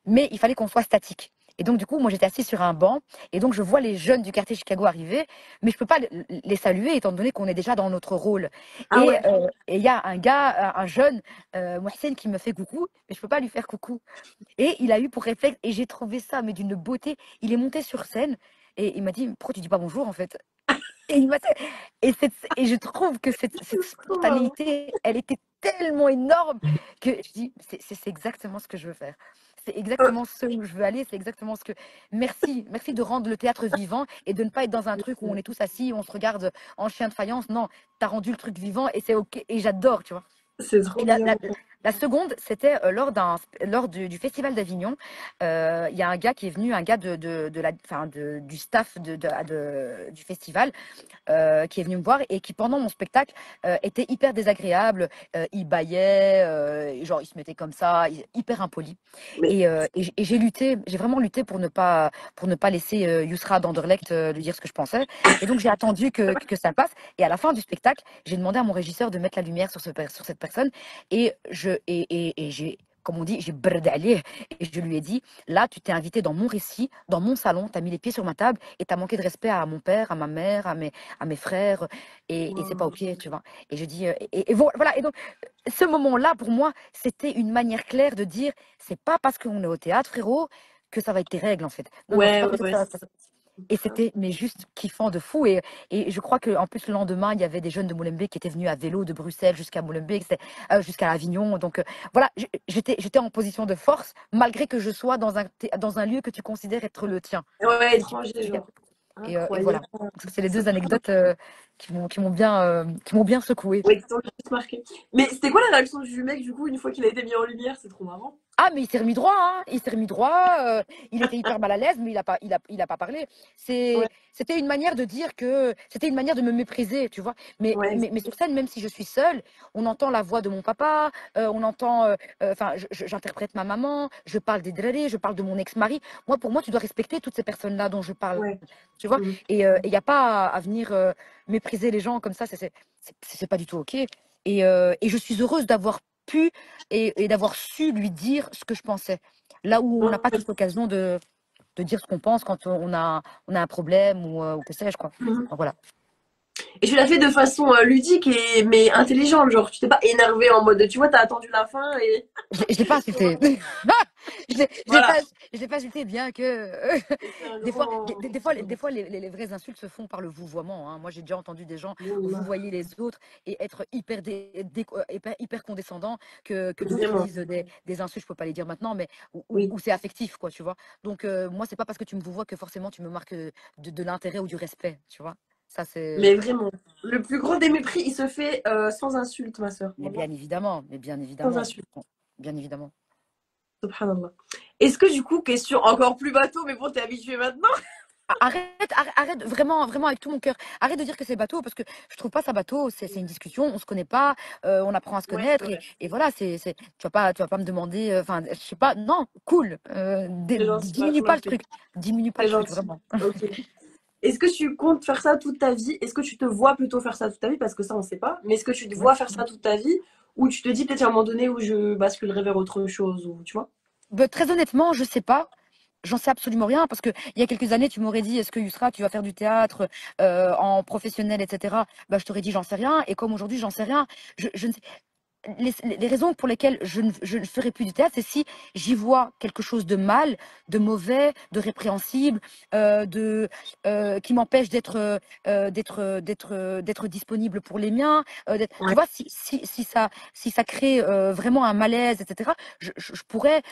Speaker 2: Mais il fallait qu'on soit statique. Et donc, du coup, moi, j'étais assise sur un banc. Et donc, je vois les jeunes du quartier Chicago arriver. Mais je peux pas les saluer, étant donné qu'on est déjà dans notre rôle.
Speaker 1: Ah ouais,
Speaker 2: Et il y a un gars, un jeune, Mohsen, qui me fait coucou. Mais je peux pas lui faire coucou. Et il a eu pour réflexe, et j'ai trouvé ça, mais d'une beauté. Il est monté sur scène. Et il m'a dit, pourquoi tu dis pas bonjour, en fait? Et, il m'a et je trouve que cette
Speaker 1: c'est trop marrant.
Speaker 2: spontanéité, elle était tellement énorme que je dis, c'est exactement ce que je veux faire. C'est
Speaker 1: Euh,
Speaker 2: exactement ce où je veux aller. C'est exactement ce que. Merci de rendre le théâtre vivant et de ne pas être dans un truc où on est tous assis, on se regarde en chien de faïence. Non, t'as rendu le truc vivant et c'est OK. Et j'adore, tu vois.
Speaker 1: C'est
Speaker 2: Et
Speaker 1: trop bien.
Speaker 2: La seconde, c'était lors du Festival d'Avignon. Il y a un gars qui est venu, un gars du staff du festival, qui est venu me voir et qui, pendant mon spectacle, était hyper désagréable. Il bâillait, genre il se mettait comme ça, hyper impoli.
Speaker 1: Mais,
Speaker 2: Et j'ai lutté, j'ai vraiment lutté pour ne pas laisser Yousra d'Anderlecht lui dire ce que je pensais. Et donc j'ai attendu que ça passe. Et à la fin du spectacle, j'ai demandé à mon régisseur de mettre la lumière sur cette personne. Et j'ai, comme on dit, j'ai bردalé. Et je lui ai dit, là, tu t'es invité dans mon récit, dans mon salon, tu as mis les pieds sur ma table et tu as manqué de respect à mon père, à ma mère, à mes frères. Et c'est pas OK, tu vois. Et je dis, voilà. Et donc, ce moment-là, pour moi, c'était une manière claire de dire, c'est pas parce qu'on est au théâtre, frérot, que ça va être tes règles, en fait. Non, non, c'est
Speaker 1: ouais,
Speaker 2: pas
Speaker 1: ouais,
Speaker 2: comme ça que
Speaker 1: ouais.
Speaker 2: ça. Et c'était mais juste kiffant de fou. Et je crois qu'en plus, le lendemain, il y avait des jeunes de Molenbeek qui étaient venus à vélo de Bruxelles jusqu'à Molenbeek, jusqu'à Avignon. Donc voilà, j'étais en position de force, malgré que je sois dans un lieu que tu considères être le tien.
Speaker 1: Ouais,
Speaker 2: Tu vois ce que
Speaker 1: étranger,
Speaker 2: je veux dire.
Speaker 1: genre.
Speaker 2: Et voilà.
Speaker 1: Incroyable.
Speaker 2: Donc, c'est les
Speaker 1: Ça,
Speaker 2: deux anecdotes qui m'ont bien secoué.
Speaker 1: ouais, qui t'ont le plus marqué. Mais c'était quoi la réaction du mec, du coup, une fois qu'il a été mis en lumière? C'est trop marrant.
Speaker 2: Ah, mais il s'est remis droit, hein. Il s'est remis droit. Il était hyper mal à l'aise, mais il a pas parlé.
Speaker 1: Ouais,
Speaker 2: C'était une manière de dire que c'était une manière de me mépriser, tu vois.
Speaker 1: ouais,
Speaker 2: Mais sur scène, même si je suis seule, on entend la voix de mon papa, on entend, enfin, j'interprète ma maman, je parle des drérés, je parle de mon ex-mari. Pour moi, tu dois respecter toutes ces personnes-là dont je parle,
Speaker 1: ouais.
Speaker 2: tu vois.
Speaker 1: Mhm.
Speaker 2: Et il n'y a pas à venir mépriser les gens comme ça. C'est pas du tout OK. Et je suis heureuse d'avoir pu et d'avoir su lui dire ce que je pensais. Là où on n'a pas
Speaker 1: Ouais.
Speaker 2: toute l'occasion de dire ce qu'on pense quand on a un problème ou que sais-je, quoi.
Speaker 1: Mhm.
Speaker 2: Donc, voilà.
Speaker 1: Et tu l'as fait de façon ludique mais intelligente, genre tu t'es pas énervé en mode tu vois, t'as attendu la fin et
Speaker 2: Je l'ai pas insulté.
Speaker 1: voilà.
Speaker 2: Je l'ai pas insulté, bien que
Speaker 1: C'est un
Speaker 2: des fois,
Speaker 1: grand.
Speaker 2: des fois les vraies insultes se font par le vouvoiement, hein. Moi, j'ai déjà entendu des gens
Speaker 1: Bon,
Speaker 2: vouvoyer les autres et être hyper condescendants que d'autres qui
Speaker 1: vraiment,
Speaker 2: disent des insultes, je peux pas les dire maintenant, mais
Speaker 1: oui.
Speaker 2: où c'est affectif, quoi, tu vois. Donc, moi, c'est pas parce que tu me vouvoies que forcément tu me marques de l'intérêt ou du respect, tu vois. Ça, c'est.
Speaker 1: Mais vraiment, le plus grand des mépris, il se fait sans insulte, ma sœur. Wallah.
Speaker 2: Mais bien
Speaker 1: Sans
Speaker 2: évidemment,
Speaker 1: insulte.
Speaker 2: bon, bien évidemment.
Speaker 1: Subhanallah. Est-ce que du coup, question encore plus bateau, mais bon, t'es habitué maintenant?
Speaker 2: Arrête, vraiment, vraiment avec tout mon cœur. Arrête de dire que c'est bateau parce que je trouve pas ça bateau. C'est une discussion, on se connaît pas, on apprend à se
Speaker 1: Ouais, c'est
Speaker 2: connaître
Speaker 1: vrai.
Speaker 2: et voilà. Tu vas pas me demander, enfin, je sais pas. Non, cool.
Speaker 1: C'est gentil,
Speaker 2: Diminue pas le
Speaker 1: merci.
Speaker 2: truc, diminue pas
Speaker 1: C'est
Speaker 2: le truc,
Speaker 1: gentil.
Speaker 2: vraiment.
Speaker 1: Ok. Est-ce que tu comptes faire ça toute ta vie? Est-ce que tu te vois plutôt faire ça toute ta vie? Parce que ça, on sait pas. Mais est-ce que tu te
Speaker 2: Ouais.
Speaker 1: vois faire ça toute ta vie? Ou tu te dis peut-être à un moment donné où je basculerai vers autre chose, ou tu vois?
Speaker 2: Très honnêtement, je sais pas. J'en sais absolument rien parce que il y a quelques années, tu m'aurais dit, est-ce que Yusra, tu vas faire du théâtre en professionnel, etc. Bah, je t'aurais dit, j'en sais rien. Et comme aujourd'hui, j'en sais rien. Je ne sais, les raisons pour lesquelles je ne ferai plus du théâtre, c'est si j'y vois quelque chose de mal, de mauvais, de répréhensible, qui m'empêche d'être disponible pour les miens. Tu
Speaker 1: Ouais,
Speaker 2: vois, si ça crée vraiment un malaise, etc., je pourrais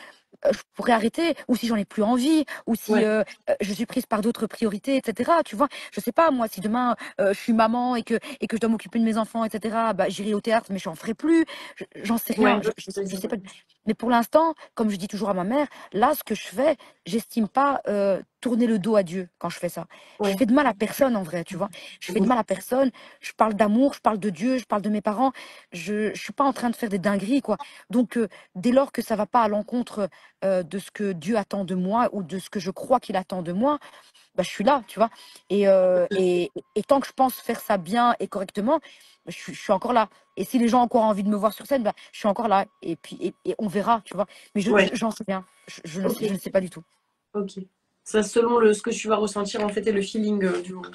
Speaker 2: arrêter, ou si j'en ai plus envie, ou si
Speaker 1: ouais,
Speaker 2: je suis prise par d'autres priorités, etc. Tu vois, je sais pas, moi, si demain je suis maman et que je dois m'occuper de mes enfants, etc., bah, j'irai au théâtre, mais je n'en ferai plus. J'en sais
Speaker 1: ouais,
Speaker 2: rien,
Speaker 1: je veux
Speaker 2: je
Speaker 1: dire,
Speaker 2: sais
Speaker 1: ouais.
Speaker 2: pas. Mais pour l'instant, comme je dis toujours à ma mère, là, ce que je fais, j'estime pas tourner le dos à Dieu quand je fais ça. Je
Speaker 1: Ouais.
Speaker 2: fais de mal à personne en vrai, tu vois. Je fais de
Speaker 1: Mhm.
Speaker 2: mal à personne. Je parle d'amour, je parle de Dieu, je parle de mes parents. Je suis pas en train de faire des dingueries, quoi. Donc, dès lors que ça va pas à l'encontre de ce que Dieu attend de moi ou de ce que je crois qu'il attend de moi, bah, je suis là, tu vois. Et tant que je pense faire ça bien et correctement, bah, je suis encore là. Et si les gens ont encore envie de me voir sur scène, bah, je suis encore là. Et puis, et on verra, tu vois. Mais
Speaker 1: Ouais,
Speaker 2: j'en sais rien.
Speaker 1: ok,
Speaker 2: Je ne sais pas du tout.
Speaker 1: ok. Ça, selon ce que tu vas ressentir en fait et le feeling du moment.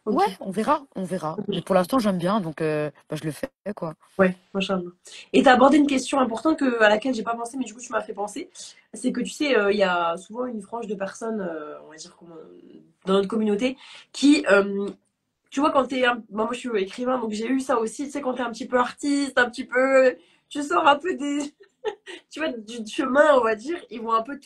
Speaker 2: Ouais,
Speaker 1: Ok.
Speaker 2: on verra, on verra. Mais pour l'instant, j'aime bien, donc bah, je le fais, quoi.
Speaker 1: Ouais, machallah. Et t'as abordé une question importante à laquelle j'ai pas pensé, mais du coup tu m'as fait penser. C'est que tu sais, il y a souvent une frange de personnes, on va dire dans notre communauté, qui, tu vois, quand moi je suis écrivain, donc j'ai eu ça aussi, tu sais, quand t'es un petit peu artiste, un petit peu, tu sors un peu tu vois, du chemin, on va dire, ils vont un peu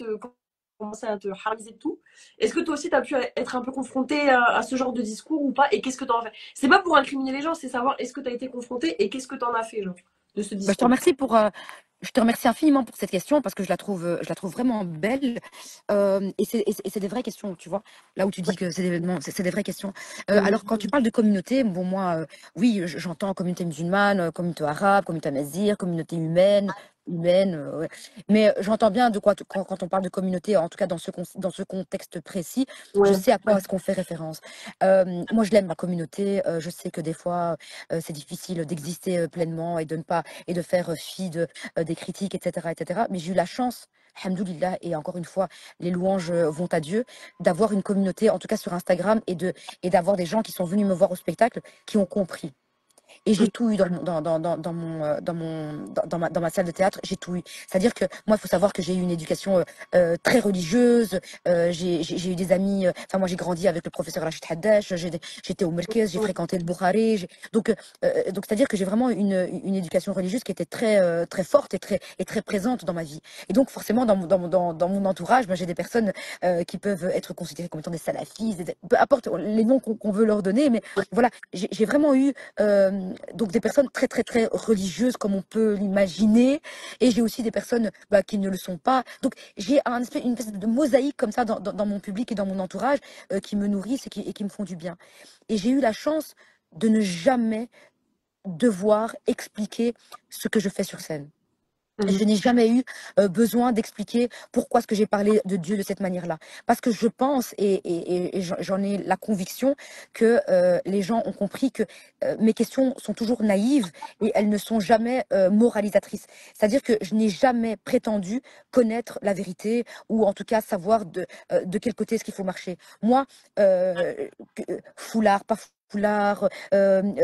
Speaker 1: commencer à te harmiser de tout. Est-ce que toi aussi, tu as pu être un peu confronté à ce genre de discours ou pas? Et qu'est-ce que tu en as fait? C'est pas pour incriminer les gens, c'est savoir est-ce que tu as été confronté et qu'est-ce que tu en as fait, genre. de ce
Speaker 2: Bah,
Speaker 1: discours?
Speaker 2: je te remercie infiniment pour cette question parce que je la trouve vraiment belle. Et c'est des vraies questions, tu vois. Là où tu dis que c'est des vraies questions.
Speaker 1: Mhm.
Speaker 2: Alors, quand tu parles de communauté, bon, moi, oui, j'entends communauté musulmane, communauté arabe, communauté amazigh, communauté humaine, ouais. Mais j'entends bien de quoi, quand on parle de communauté, en tout cas dans ce contexte précis, je
Speaker 1: Ouais,
Speaker 2: sais à quoi est-ce qu'on fait référence. Moi, je l'aime, ma communauté. Je sais que des fois, c'est difficile d'exister pleinement et de ne pas et de faire fi des critiques, etc., etc. Mais j'ai eu la chance, alhamdoulilah, et encore une fois, les louanges vont à Dieu, d'avoir une communauté, en tout cas sur Instagram, et d'avoir des gens qui sont venus me voir au spectacle, qui ont compris. Et j'ai tout eu dans ma salle de théâtre, j'ai tout eu. C'est-à-dire que moi, il faut savoir que j'ai eu une éducation très religieuse. J'ai eu des amis. Enfin, moi, j'ai grandi avec le professeur Rachid Haddash. J'étais au Merkez, j'ai fréquenté le Bukhari. Donc, c'est-à-dire que j'ai vraiment une éducation religieuse qui était très forte et très présente dans ma vie. Et donc, forcément, dans mon entourage, ben, j'ai des personnes qui peuvent être considérées comme étant des salafistes, peu importe les noms qu'on veut leur donner, mais voilà, j'ai vraiment eu donc des personnes très très très religieuses comme on peut l'imaginer, et j'ai aussi des personnes bah, qui ne le sont pas. Donc j'ai une espèce de mosaïque comme ça dans mon public et dans mon entourage qui me nourrissent et qui me font du bien. Et j'ai eu la chance de ne jamais devoir expliquer ce que je fais sur scène. Je
Speaker 1: mhm.
Speaker 2: n'ai jamais eu besoin d'expliquer pourquoi est-ce que j'ai parlé de Dieu de cette manière-là. Parce que je pense, et j'en ai la conviction, que les gens ont compris que mes questions sont toujours naïves et elles ne sont jamais moralisatrices. C'est-à-dire que je n'ai jamais prétendu connaître la vérité ou en tout cas savoir de quel côté est-ce qu'il faut marcher. Moi, foulard, pas foulard,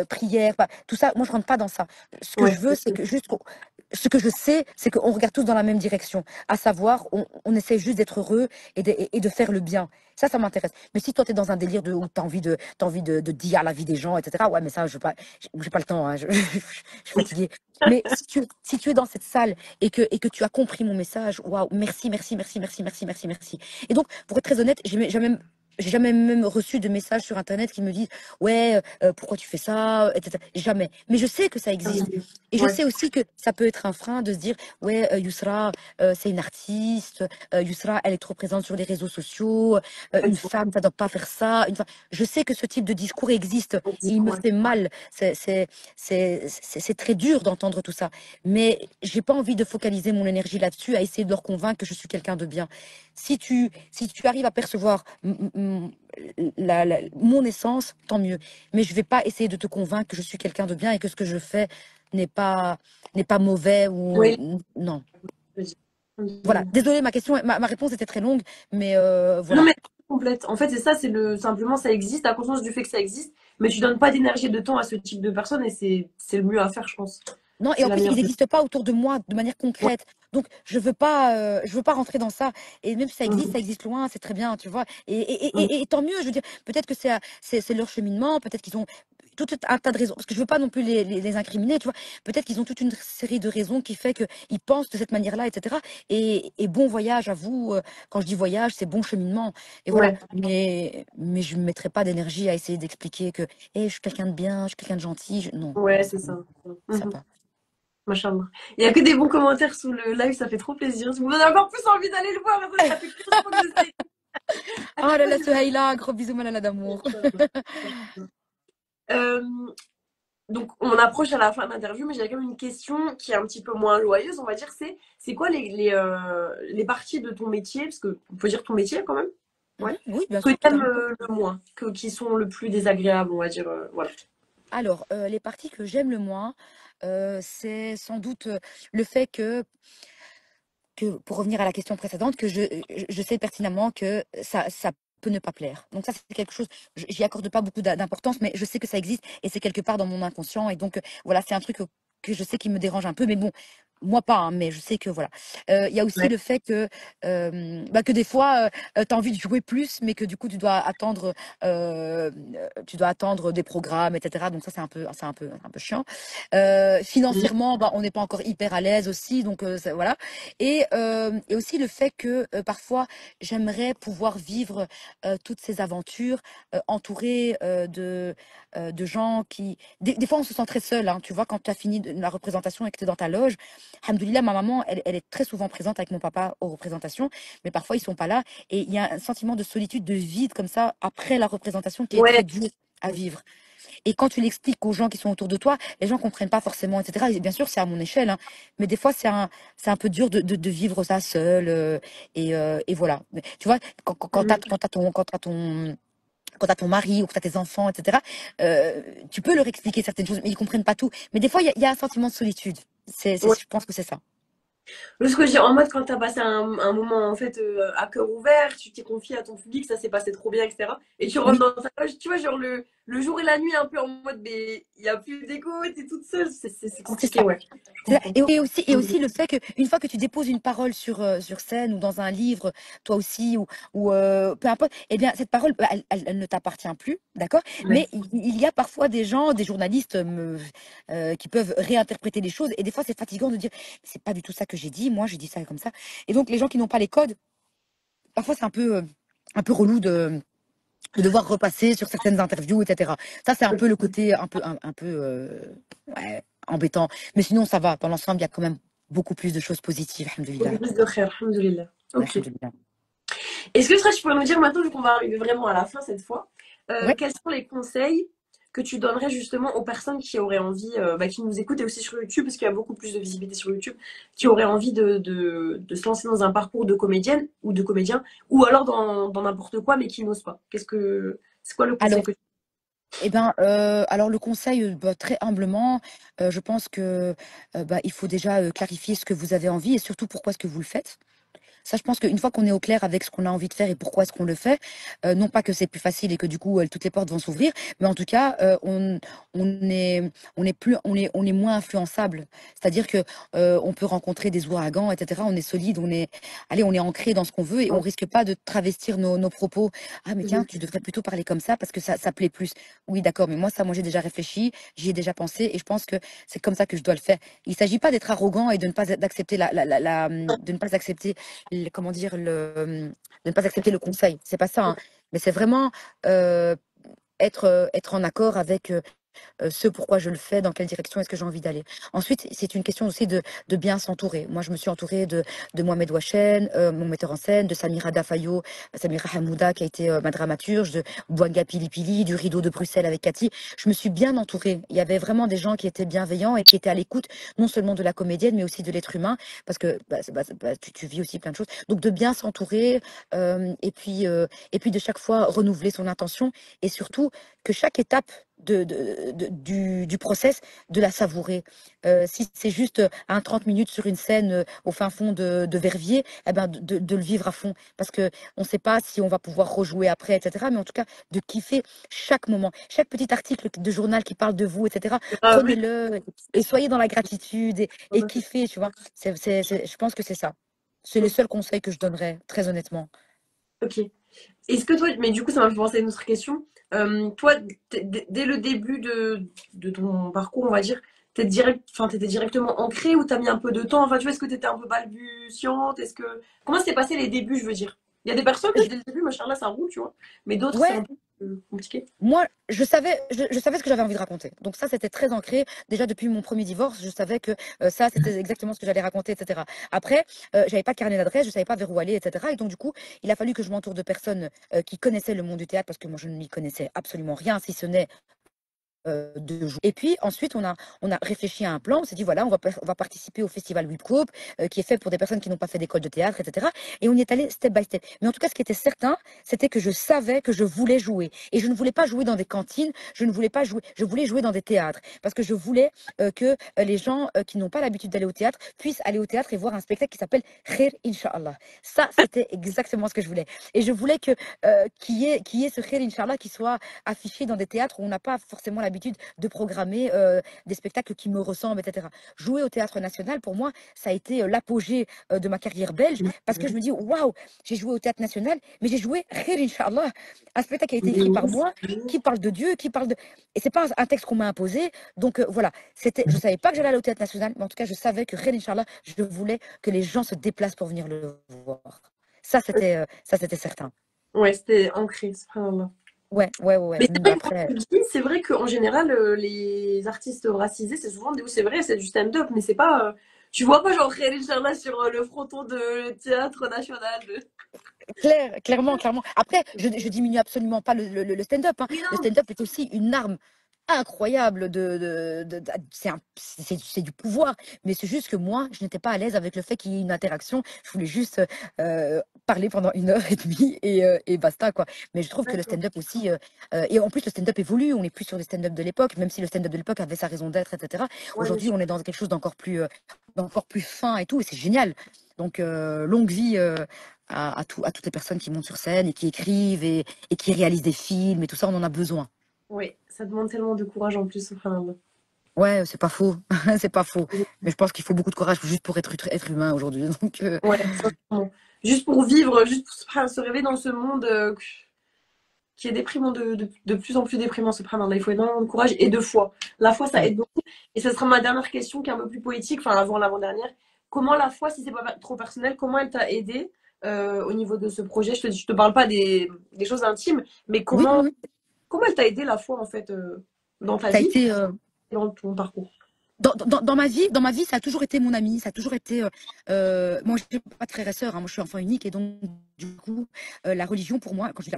Speaker 2: prière, tout ça, moi je rentre pas dans ça. Ce que
Speaker 1: Ouais,
Speaker 2: je veux, c'est que juste ce que je sais, c'est qu'on regarde tous dans la même direction, à savoir, on essaie juste d'être heureux et de faire le bien. Ça m'intéresse. Mais si toi, tu es dans un délire où tu as envie de dire la vie des gens, etc., ouais, mais ça, je j'ai pas le temps, hein, je suis fatiguée. Mais si tu es dans cette salle et que tu as compris mon message, waouh, merci, merci, merci, merci, merci, merci, merci. Et donc, pour être très honnête, j'ai jamais même reçu de messages sur Internet qui me disent, ouais, pourquoi tu fais ça, etc. Jamais. Mais je sais que ça existe. Et je
Speaker 1: ouais,
Speaker 2: sais aussi que ça peut être un frein de se dire, ouais, Yousra, c'est une artiste, Yousra, elle est trop présente sur les réseaux sociaux, une femme, ça doit pas faire ça. Je sais que ce type de discours existe et il me
Speaker 1: ouais.
Speaker 2: fait mal. C'est très dur d'entendre tout ça. Mais j'ai pas envie de focaliser mon énergie là-dessus, à essayer de leur convaincre que je suis quelqu'un de bien. Si tu arrives à percevoir mon essence, tant mieux. Mais je vais pas essayer de te convaincre que je suis quelqu'un de bien et que ce que je fais n'est pas, n'est pas mauvais
Speaker 1: Oui,
Speaker 2: ou non. Voilà.
Speaker 1: ok.
Speaker 2: Désolée, ma réponse était très longue, mais
Speaker 1: Non,
Speaker 2: voilà.
Speaker 1: mais complète. En fait, c'est ça, simplement ça existe, t'as conscience du fait que ça existe, mais tu donnes pas d'énergie et de temps à ce type de personnes et c'est le mieux à faire, je pense.
Speaker 2: Non, et
Speaker 1: C'est
Speaker 2: en
Speaker 1: la
Speaker 2: plus,
Speaker 1: meilleure
Speaker 2: ils
Speaker 1: des.
Speaker 2: n'existent pas autour de moi de manière
Speaker 1: Ouais.
Speaker 2: concrète. Donc, je veux pas rentrer dans ça. Et même si
Speaker 1: Mhm.
Speaker 2: ça existe loin, c'est très bien, tu vois.
Speaker 1: Mhm.
Speaker 2: Et tant mieux, je veux dire, peut-être que c'est leur cheminement, peut-être qu'ils ont tout un tas de raisons. Parce que je veux pas non plus les incriminer, tu vois. Peut-être qu'ils ont toute une série de raisons qui fait qu'ils pensent de cette manière-là, etc. Et bon voyage à vous. Quand je dis voyage, c'est bon cheminement. Et voilà.
Speaker 1: Ouais,
Speaker 2: Mais je ne mettrai pas d'énergie à essayer d'expliquer que je suis quelqu'un de bien, je suis quelqu'un de gentil. Non,
Speaker 1: ouais, c'est ça.
Speaker 2: ça
Speaker 1: Mhm.
Speaker 2: va.
Speaker 1: Machallah. Il y a que des bons commentaires sous le live, ça fait trop plaisir. Ça vous donne encore plus envie d'aller le voir. Ça fait 15 fois que j'essaye.
Speaker 2: Oh là là, Souhaïla, gros bisous, malala d'amour.
Speaker 1: Euh, donc, on approche à la fin de l'interview, mais j'ai quand même une question qui est un petit peu moins joyeuse, on va dire. C'est quoi les parties de ton métier, parce que on peut dire ton métier quand même, ouais,
Speaker 2: Oui, bien
Speaker 1: que
Speaker 2: sûr,
Speaker 1: tu aimes
Speaker 2: totalement.
Speaker 1: le moins, qui sont le plus désagréables, on va dire. Voilà.
Speaker 2: Alors, les parties que j'aime le moins, c'est sans doute le fait pour revenir à la question précédente, que je sais pertinemment que ça peut ne pas plaire. Donc ça, c'est quelque chose, j'y accorde pas beaucoup d'importance, mais je sais que ça existe et c'est quelque part dans mon inconscient. Et donc, voilà, c'est un truc que je sais qui me dérange un peu. Mais bon, moi pas, hein, mais je sais que voilà. Il y a aussi
Speaker 1: Ouais.
Speaker 2: le fait que des fois, tu as envie de jouer plus, mais que du coup, tu dois attendre des programmes, etc. Donc ça, c'est un peu chiant.
Speaker 1: Mhm.
Speaker 2: Financièrement, bah, on n'est pas encore hyper à l'aise aussi, donc voilà. Et aussi le fait que parfois, j'aimerais pouvoir vivre toutes ces aventures entourées de gens qui... Des fois, on se sent très seul, hein, tu vois, quand tu as fini la représentation et que tu es dans ta loge. Alhamdoulilah, ma maman, elle est très souvent présente avec mon papa aux représentations, mais parfois ils sont pas là. Et il y a un sentiment de solitude, de vide comme ça, après la représentation qui est
Speaker 1: Ouais.
Speaker 2: très dur à vivre. Et quand tu l'expliques aux gens qui sont autour de toi, les gens comprennent pas forcément, etc. Et bien sûr, c'est à mon échelle, hein, mais des fois, c'est un peu dur de vivre ça seul. Et voilà. Mais tu vois, quand
Speaker 1: Mhm.
Speaker 2: t'as ton mari ou que t'as tes enfants, etc., tu peux leur expliquer certaines choses, mais ils comprennent pas tout. Mais des fois, il y a un sentiment de solitude. Je pense que c'est ça.
Speaker 1: Ce que je dis en mode quand t'as passé un moment en fait à cœur ouvert, tu t'es confié à ton public, ça s'est passé trop bien, etc. Et tu rentres
Speaker 2: Oui.
Speaker 1: dans ta loge, tu vois, genre le jour et la nuit, un peu en mode, mais il n'y a plus d'écho, t'es toute seule, c'est
Speaker 2: C'est
Speaker 1: compliqué,
Speaker 2: ça.
Speaker 1: ouais. Je
Speaker 2: C'est ça.
Speaker 1: comprends.
Speaker 2: Et aussi le fait qu'une fois que tu déposes une parole sur scène ou dans un livre, toi aussi, ou peu importe, eh bien, cette parole, bah, elle ne t'appartient plus, d'accord?
Speaker 1: Ouais.
Speaker 2: Mais il y a parfois des gens, des journalistes qui peuvent réinterpréter les choses. Et des fois, c'est fatigant de dire, c'est pas du tout ça que j'ai dit, moi, j'ai dit ça comme ça. Et donc, les gens qui n'ont pas les codes, parfois, c'est un peu relou de devoir repasser sur certaines interviews, etc. Ça, c'est un peu le côté ouais, embêtant. Mais sinon, ça va. Dans l'ensemble, il y a quand même beaucoup plus de choses positives,
Speaker 1: Beaucoup
Speaker 2: alhamdoulilah.
Speaker 1: plus de khair, alhamdoulilah.
Speaker 2: Ouais,
Speaker 1: Ok.
Speaker 2: alhamdoulilah.
Speaker 1: Est-ce que tu pourrais nous dire maintenant, vu qu'on va arriver vraiment à la fin cette fois,
Speaker 2: Ouais.
Speaker 1: quels sont les conseils que tu donnerais justement aux personnes qui auraient envie, qui nous écoutent et aussi sur YouTube, parce qu'il y a beaucoup plus de visibilité sur YouTube, qui auraient envie de se lancer dans un parcours de comédienne ou de comédien, ou alors dans n'importe quoi, mais qui n'osent pas. C'est quoi le conseil
Speaker 2: Alors,
Speaker 1: que tu...
Speaker 2: alors le conseil, bah, très humblement, je pense que bah, il faut déjà clarifier ce que vous avez envie et surtout pourquoi est-ce que vous le faites. Ça, je pense qu'une fois qu'on est au clair avec ce qu'on a envie de faire et pourquoi est-ce qu'on le fait, non pas que c'est plus facile et que du coup toutes les portes vont s'ouvrir, mais en tout cas on est moins influençable. C'est-à-dire que on peut rencontrer des ouragans, etc. On est solide, on est ancré dans ce qu'on veut et on risque pas de travestir nos propos. Ah mais tiens, tu devrais plutôt parler comme ça parce que ça plaît plus. Oui, d'accord, mais moi j'ai déjà réfléchi, j'y ai déjà pensé et je pense que c'est comme ça que je dois le faire. Il s'agit pas d'être arrogant et de ne pas d'accepter de ne pas accepter comment dire, de ne pas accepter le conseil. C'est pas ça, hein. Mais c'est vraiment euh, être en accord avec ce pourquoi je le fais, dans quelle direction est-ce que j'ai envie d'aller. Ensuite, c'est une question aussi de bien s'entourer. Moi, je me suis entourée de Mohamed Wachen, mon metteur en scène, de Samira Dafayo, Samira Hamouda, qui a été ma dramaturge, de Bouanga Pilipili, du Rideau de Bruxelles avec Cathy. Je me suis bien entourée. Il y avait vraiment des gens qui étaient bienveillants et qui étaient à l'écoute, non seulement de la comédienne, mais aussi de l'être humain, parce que tu vis aussi plein de choses. Donc, de bien s'entourer, et puis de chaque fois renouveler son intention, et surtout que chaque étape du process, de la savourer. Si c'est juste un 30 minutes sur une scène au fin fond de Verviers, eh ben de le vivre à fond. Parce que on ne sait pas si on va pouvoir rejouer après, etc. Mais en tout cas, de kiffer chaque moment. Chaque petit article de journal qui parle de vous, etc.
Speaker 1: Ah oui.
Speaker 2: Prenez-le et soyez dans la gratitude et kiffez, tu vois. Je pense que c'est ça. C'est le seul conseil que je donnerais, très honnêtement.
Speaker 1: Ok. Est-ce que toi, mais du coup, ça m'a fait penser à une autre question. Toi, dès le début de ton parcours, on va dire, t'étais directement ancrée ou t'as mis un peu de temps? Enfin, tu vois, est-ce que t'étais un peu balbutiante? Comment s'est passé les débuts, je veux dire? Il y a des personnes que dès le début, machin là, ça roule, tu vois. Mais d'autres, c'est
Speaker 2: Ouais,
Speaker 1: un peu compliqué.
Speaker 2: moi, je savais ce que j'avais envie de raconter. Donc ça, c'était très ancré. Déjà depuis mon premier divorce, je savais que ça, c'était exactement ce que j'allais raconter, etc. Après, j'avais pas de carnet d'adresse, je savais pas vers où aller, etc. Et donc du coup, il a fallu que je m'entoure de personnes qui connaissaient le monde du théâtre parce que moi, je ne m'y connaissais absolument rien, si ce n'est de jouer. Et puis ensuite, on a réfléchi à un plan. On s'est dit, voilà, on va participer au festival Whipcope, qui est fait pour des personnes qui n'ont pas fait d'école de théâtre, etc. Et on y est allé step by step. Mais en tout cas, ce qui était certain, c'était que je savais que je voulais jouer. Et je ne voulais pas jouer dans des cantines, je ne voulais pas jouer, je voulais jouer dans des théâtres. Parce que je voulais que les gens qui n'ont pas l'habitude d'aller au théâtre puissent aller au théâtre et voir un spectacle qui s'appelle Khair Inch'Allah. Ça, c'était exactement ce que je voulais. Et je voulais qu'il y ait ce Khair Inch'Allah qui soit affiché dans des théâtres où on n'a pas forcément l'habitude l'habitude de programmer des spectacles qui me ressemblent, etc. Jouer au Théâtre National, pour moi, ça a été l'apogée de ma carrière belge, parce que je me dis, waouh, j'ai joué au Théâtre National, mais j'ai joué, Khair, Inch'Allah, un spectacle qui a été écrit par moi, qui parle de Dieu, qui parle de... Et c'est pas un texte qu'on m'a imposé. Donc voilà, je savais pas que j'allais aller au Théâtre National, mais en tout cas, je savais que, Khair, Inch'Allah, je voulais que les gens se déplacent pour venir le voir. Ça, c'était certain.
Speaker 1: Ouais, c'était ancré, subhanallah.
Speaker 2: Ouais, ouais, ouais, ouais.
Speaker 1: Mais c'est vrai que quand
Speaker 2: Après,
Speaker 1: tu le dis, c'est vrai qu'en général, les artistes racisés, c'est souvent des... C'est vrai, c'est du stand-up, mais c'est pas... Tu vois pas genre Khalil Sharla sur le fronton de théâtre national.
Speaker 2: clairement, clairement. Après, je diminue absolument pas le stand-up, hein.
Speaker 1: Oui,
Speaker 2: Le
Speaker 1: non.
Speaker 2: stand-up est aussi une arme incroyable c'est du pouvoir, mais c'est juste que moi, je n'étais pas à l'aise avec le fait qu'il y ait une interaction. Je voulais juste parler pendant 1 heure et demie et basta, quoi. Mais je trouve que le
Speaker 1: D'accord.
Speaker 2: stand-up aussi, et en plus, le stand-up évolue. On n'est plus sur les stand-up de l'époque, même si le stand-up de l'époque avait sa raison d'être, etc.
Speaker 1: Ouais, bien
Speaker 2: Aujourd'hui,
Speaker 1: sûr.
Speaker 2: on est dans quelque chose d'encore plus fin et tout, et c'est génial. Donc, longue vie à toutes les personnes qui montent sur scène et qui écrivent et qui réalisent des films et tout ça, on en a besoin.
Speaker 1: Oui, ça demande tellement de courage en plus, subhanallah.
Speaker 2: Ouais, c'est pas faux, c'est pas faux. Mais je pense qu'il faut beaucoup de courage juste pour être humain aujourd'hui. Donc,
Speaker 1: Ouais, sincèrement. Juste pour vivre, juste pour se réveiller dans ce monde qui est déprimant, de plus en plus déprimant, subhanallah. Il faut énormément de courage et de foi. La foi, ça
Speaker 2: ouais.
Speaker 1: aide beaucoup. Et ce sera ma dernière question qui est un peu plus poétique, enfin avant l'avant-dernière. Comment la foi, si c'est pas trop personnel, comment elle t'a aidé au niveau de ce projet? Je te parle pas des choses intimes, mais
Speaker 2: Oui, oui, oui.
Speaker 1: comment elle t'a aidé la foi en fait dans ta
Speaker 2: Ça a
Speaker 1: vie
Speaker 2: été,
Speaker 1: et dans ton parcours?
Speaker 2: dans ma vie, ça a toujours été mon ami, ça a toujours été. Moi, je n'ai pas de frères et sœurs, hein, moi je suis enfant unique et donc du coup, la religion pour moi, quand je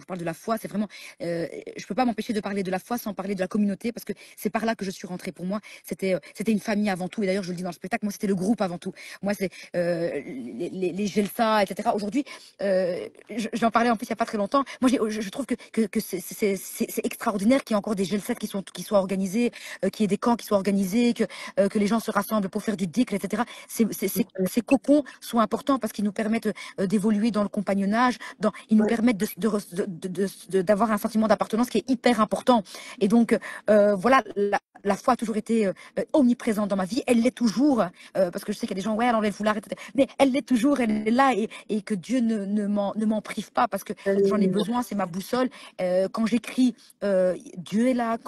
Speaker 2: parle de la foi, c'est vraiment, je peux pas m'empêcher de parler de la foi sans parler de la communauté parce que c'est par là que je suis rentrée. Pour moi, c'était une famille avant tout et d'ailleurs je le dis dans le spectacle, moi c'était le groupe avant tout. Moi c'est les Gelsa, etc. Aujourd'hui, j'en parlais en plus il y a pas très longtemps. Moi, je trouve que c'est extraordinaire qu'il y ait encore des Gelsa qui soient organisés, qu'il y ait des camps qui soient organisés, que les gens se rassemblent pour faire du dhikr, etc. Ces cocons sont importants parce qu'ils nous permettent d'évoluer dans le compagnonnage, ils nous
Speaker 1: Ouais,
Speaker 2: permettent d'avoir un sentiment d'appartenance qui est hyper important. Et donc, voilà, la foi a toujours été omniprésente dans ma vie. Elle l'est toujours, parce que je sais qu'il y a des gens, ouais, elle enlève le foulard, etc. Mais elle l'est toujours, elle est là, et que Dieu ne m'en prive pas, parce que j'en ai besoin, c'est ma boussole. Quand j'écris, Dieu est là.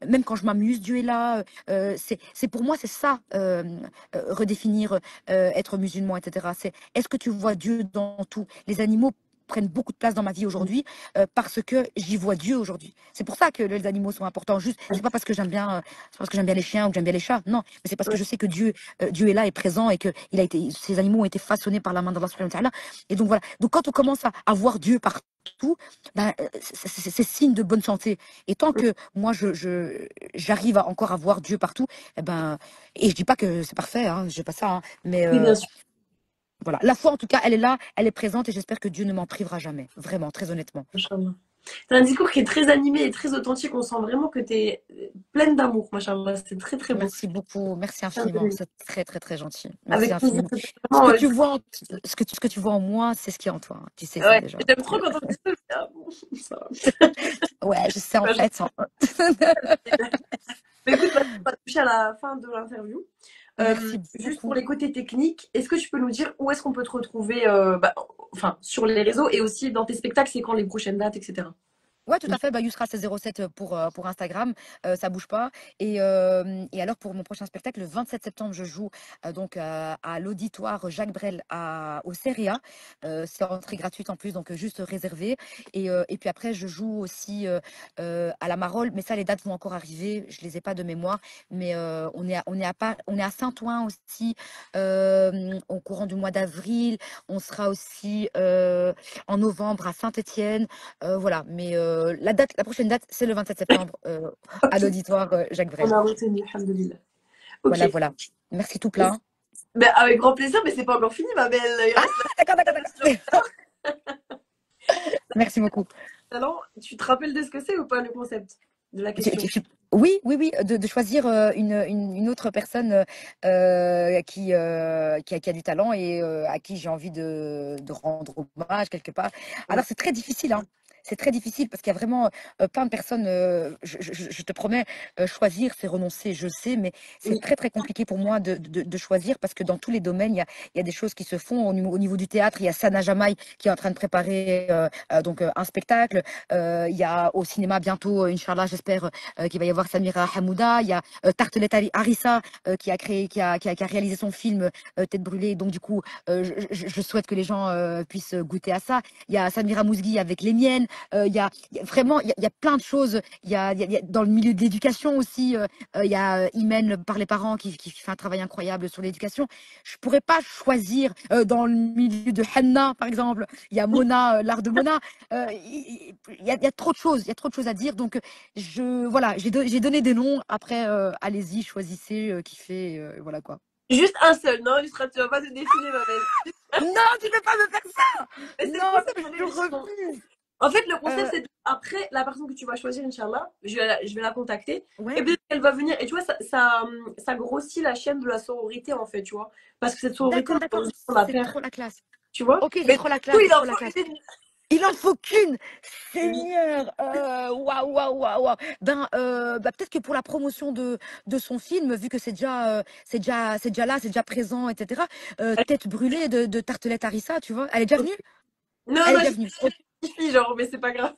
Speaker 2: Même quand je m'amuse, Dieu est là. C'est pour moi, c'est ça, redéfinir être musulman, etc. Est-ce que tu vois Dieu dans tout? Les animaux prennent beaucoup de place dans ma vie aujourd'hui parce que j'y vois Dieu aujourd'hui. C'est pour ça que les animaux sont importants. Juste, c'est pas parce que j'aime bien les chiens ou que j'aime bien les chats, non, mais c'est parce que
Speaker 1: ouais,
Speaker 2: je sais que Dieu est là, est présent, et que ces animaux ont été façonnés par la main d'Allah subhanahu wa ta'ala. Et donc voilà. Donc quand on commence à voir Dieu partout, ben, c'est signe de bonne santé. Et tant que moi j'arrive encore à voir Dieu partout, eh ben, et je dis pas que c'est parfait, hein, je dis pas ça, hein, mais
Speaker 1: oui, bien sûr.
Speaker 2: voilà. La foi, en tout cas, elle est là, elle est présente, et j'espère que Dieu ne m'en privera jamais. Vraiment, très honnêtement.
Speaker 1: Machallah. T'as un discours qui est très animé et très authentique. On sent vraiment que t'es pleine d'amour, machallah. C'est très très beau.
Speaker 2: Merci beaucoup, merci infiniment. C'est très, très, très gentil. Merci
Speaker 1: Avec plaisir.
Speaker 2: infiniment. Ce
Speaker 1: Vraiment,
Speaker 2: que tu vois, ce que tu vois en moi, c'est ce qui est en toi, hein. Tu sais ça
Speaker 1: ouais,
Speaker 2: déjà.
Speaker 1: j'aime
Speaker 2: Donc,
Speaker 1: trop quand on dit ça. Ah, bon, ça
Speaker 2: ouais, je sais en
Speaker 1: va.
Speaker 2: fait, hein.
Speaker 1: Mais écoute, maintenant, on va toucher à la fin de l'interview.
Speaker 2: Merci
Speaker 1: Juste pour
Speaker 2: beaucoup.
Speaker 1: les côtés techniques, est-ce que tu peux nous dire où est-ce qu'on peut te retrouver enfin, sur les réseaux et aussi dans tes spectacles, c'est quand les prochaines dates, etc.
Speaker 2: Ouais, tout à fait. Bah, Yousra, c'est 07 pour Instagram. Ça bouge pas. Et alors, pour mon prochain spectacle, le 27 septembre, je joue donc à l'auditoire Jacques Brel au CEREA. C'est entrée gratuite en plus, donc juste réservé. Et puis après, je joue aussi à la Marole. Mais ça, les dates vont encore arriver. Je les ai pas de mémoire. Mais on est à Saint-Ouen aussi au courant du mois d'avril. On sera aussi en novembre à Saint-Étienne. Voilà, mais la prochaine date, c'est le 27 septembre à
Speaker 1: Ok,
Speaker 2: l'auditoire Jacques
Speaker 1: on
Speaker 2: Brel.
Speaker 1: a retenu, alhamdoulilah. Ok.
Speaker 2: Voilà, voilà. Merci tout plein.
Speaker 1: Ben, avec grand plaisir, mais c'est pas encore fini, ma belle. Il
Speaker 2: Ah,
Speaker 1: reste
Speaker 2: d'accord, d'accord,
Speaker 1: la question.
Speaker 2: d'accord. Merci beaucoup.
Speaker 1: Alors, tu te rappelles de ce que c'est ou pas le concept de la
Speaker 2: Tu-
Speaker 1: question?
Speaker 2: tu- tu- Oui, oui, oui, de choisir une autre personne qui a du talent et à qui j'ai envie de rendre hommage quelque part.
Speaker 1: Ouais.
Speaker 2: Alors, c'est très difficile, hein. c'est très difficile parce qu'il y a vraiment plein de personnes, je te promets, choisir, c'est renoncer, je sais, mais c'est
Speaker 1: Oui.
Speaker 2: très très compliqué pour moi de choisir parce que dans tous les domaines, il y a des choses qui se font. Au niveau du théâtre, il y a Sana Jamaï qui est en train de préparer un spectacle. Il y a au cinéma bientôt, Inch'Allah, j'espère qu'il va y avoir Samira Hamouda. Il y a Tartelet Harissa qui a réalisé son film Tête brûlée. Donc du coup, je souhaite que les gens puissent goûter à ça. Il y a Samira Mouzgui avec Les Miennes. Vraiment, il y a plein de choses. Il y a dans le milieu de l'éducation aussi, il y a Imen par les parents qui fait un travail incroyable sur l'éducation. Je pourrais pas choisir dans le milieu de Hanna, par exemple. Il y a Mona, l'art de Mona. Il y a trop de choses. Il y a trop de choses à dire. Donc, voilà, j'ai donné des noms. Après, allez-y, choisissez, kiffez, voilà quoi.
Speaker 1: Juste un seul, non, tu vas pas te défiler, ma belle.
Speaker 2: Non, tu peux pas me faire ça!
Speaker 1: Mais c'est le
Speaker 2: Non,
Speaker 1: concept de
Speaker 2: je
Speaker 1: l'émission.
Speaker 2: refuse.
Speaker 1: En fait, le concept,
Speaker 2: Euh,
Speaker 1: c'est après, la personne que tu vas choisir, Inch'Allah, je vais la contacter. Et
Speaker 2: ouais,
Speaker 1: peut-être qu'elle va venir. Et tu vois, ça grossit la chaîne de la sororité, en fait, tu vois. Parce que cette sororité,
Speaker 2: d'accord, d'accord.
Speaker 1: on la
Speaker 2: C'est
Speaker 1: perd,
Speaker 2: trop la classe.
Speaker 1: tu vois.
Speaker 2: Ok, c'est
Speaker 1: Mais
Speaker 2: trop la
Speaker 1: du coup,
Speaker 2: classe, c'est
Speaker 1: il en
Speaker 2: trop la
Speaker 1: faut
Speaker 2: classe.
Speaker 1: une.
Speaker 2: Il en faut qu'une,
Speaker 1: Oui,
Speaker 2: Seigneur. Waouh, waouh, waouh, waouh. Ben, peut-être que pour la promotion de son film, vu que c'est déjà là, c'est déjà présent, etc. Tête brûlée de Tartelett Harissa, tu vois. Elle est déjà
Speaker 1: ok.
Speaker 2: venue?
Speaker 1: Non,
Speaker 2: Elle est
Speaker 1: non,
Speaker 2: déjà
Speaker 1: j'ai
Speaker 2: venue.
Speaker 1: dit justifie, genre, mais c'est pas grave.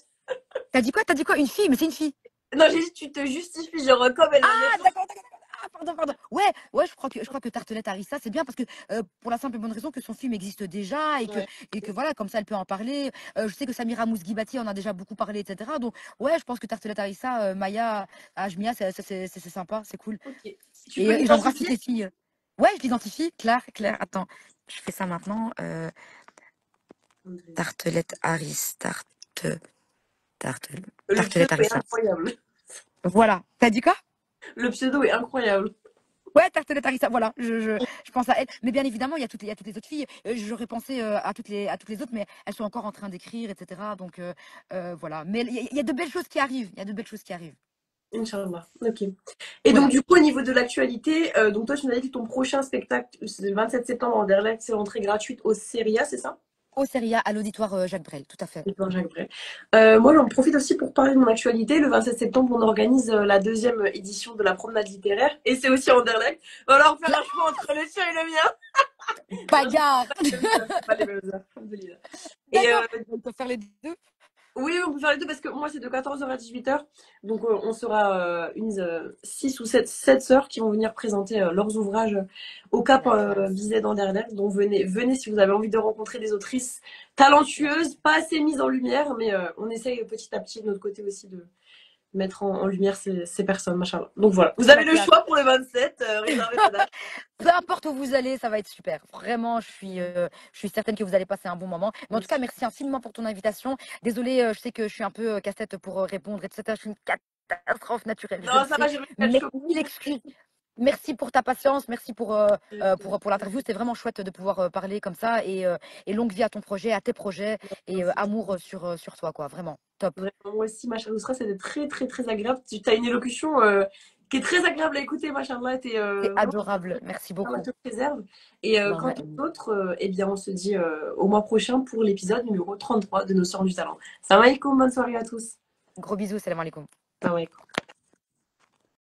Speaker 2: T'as dit quoi? T'as dit quoi? Une fille, mais c'est une fille.
Speaker 1: Non, j'ai dit, tu te justifies, genre, comme elle en est
Speaker 2: Ah,
Speaker 1: pas.
Speaker 2: d'accord, d'accord. Ah, pardon, pardon. Ouais, ouais, je crois que Tartelett Harissa, c'est bien parce que pour la simple et bonne raison que son film existe déjà
Speaker 1: Ouais.
Speaker 2: et que voilà, comme ça, elle peut en parler. Je sais que Samira Mousghibati en a déjà beaucoup parlé, etc. Donc, ouais, je pense que Tartelett Harissa, Maya, Ajmia, c'est sympa, c'est cool.
Speaker 1: Ok. Tu peux
Speaker 2: Et j'embrasse toutes
Speaker 1: l'identifier?
Speaker 2: les filles. Ouais, je l'identifie, Claire, Claire. Attends, je fais ça maintenant. Tartelett Harissa,
Speaker 1: Le
Speaker 2: Tartelett
Speaker 1: pseudo est
Speaker 2: Harissa.
Speaker 1: incroyable.
Speaker 2: Voilà. T'as dit quoi?
Speaker 1: Le pseudo est incroyable.
Speaker 2: Ouais, Tartelett Harissa, voilà, je pense à elle. Mais bien évidemment, il y a toutes les autres filles. J'aurais pensé à toutes les autres, mais elles sont encore en train d'écrire, etc. Donc voilà. Mais il y a de belles choses qui arrivent. Il y a de belles choses qui arrivent.
Speaker 1: Inch'Allah. Ok. Et donc,
Speaker 2: Voilà.
Speaker 1: du coup, au niveau de l'actualité, donc toi, tu nous as dit que ton prochain spectacle, c'est le 27 septembre en Anderlecht, c'est l'entrée gratuite au Seria, c'est ça?
Speaker 2: Au Seria, à l'auditoire Jacques Brel, tout à fait.
Speaker 1: Et Jacques Brel. Moi, j'en profite aussi pour parler de mon actualité. Le 27 septembre, on organise la deuxième édition de la promenade littéraire. Et c'est aussi en Anderlecht. On va alors faire un choix entre le tien et le mien. Non,
Speaker 2: Bagarre!
Speaker 1: c'est pas les mêmes heures. Alhamdoulilah. Et
Speaker 2: D'accord. On peut faire les deux.
Speaker 1: oui, on peut faire les deux parce que moi, c'est de 14h à 18h. Donc, on sera 6 ou 7 sœurs qui vont venir présenter leurs ouvrages au Cap
Speaker 2: La classe.
Speaker 1: Bizet d'Anderlecht. Donc, venez si vous avez envie de rencontrer des autrices talentueuses, pas assez mises en lumière, mais on essaye petit à petit de notre côté aussi de mettre en lumière ces personnes, machin. Donc, voilà. Vous
Speaker 2: Trop
Speaker 1: avez
Speaker 2: la
Speaker 1: le
Speaker 2: classe.
Speaker 1: choix pour le 27, réservez la date.
Speaker 2: Peu importe où vous allez, ça va être super. Vraiment, je suis certaine que vous allez passer un bon moment. Mais en tout cas, merci infiniment pour ton invitation. Désolée, je sais que je suis un peu casse-tête pour répondre, etc. Je suis une catastrophe naturelle, je le
Speaker 1: Non, ça
Speaker 2: sais.
Speaker 1: va, j'ai réussi à te
Speaker 2: Mais
Speaker 1: choper.
Speaker 2: mille excuses. Merci pour ta patience, merci pour l'interview. C'était vraiment chouette de pouvoir parler comme ça. Et longue vie à ton projet, à tes projets. Et amour sur toi, quoi. Vraiment, top.
Speaker 1: Vraiment, moi aussi, Machin Ousra, c'était très, très, très agréable. Tu as une élocution qui est très agréable à écouter, Machallah. T'es
Speaker 2: C'est
Speaker 1: vraiment,
Speaker 2: adorable. Merci
Speaker 1: Allah
Speaker 2: beaucoup.
Speaker 1: te préserve. Et quant aux autres, eh bien, on se dit au mois prochain pour l'épisode numéro 33 de Nos Sœurs du Talent. Salam alaikum, bonne soirée à tous.
Speaker 2: Gros bisous, salam alaikum.
Speaker 1: Salam alaikum.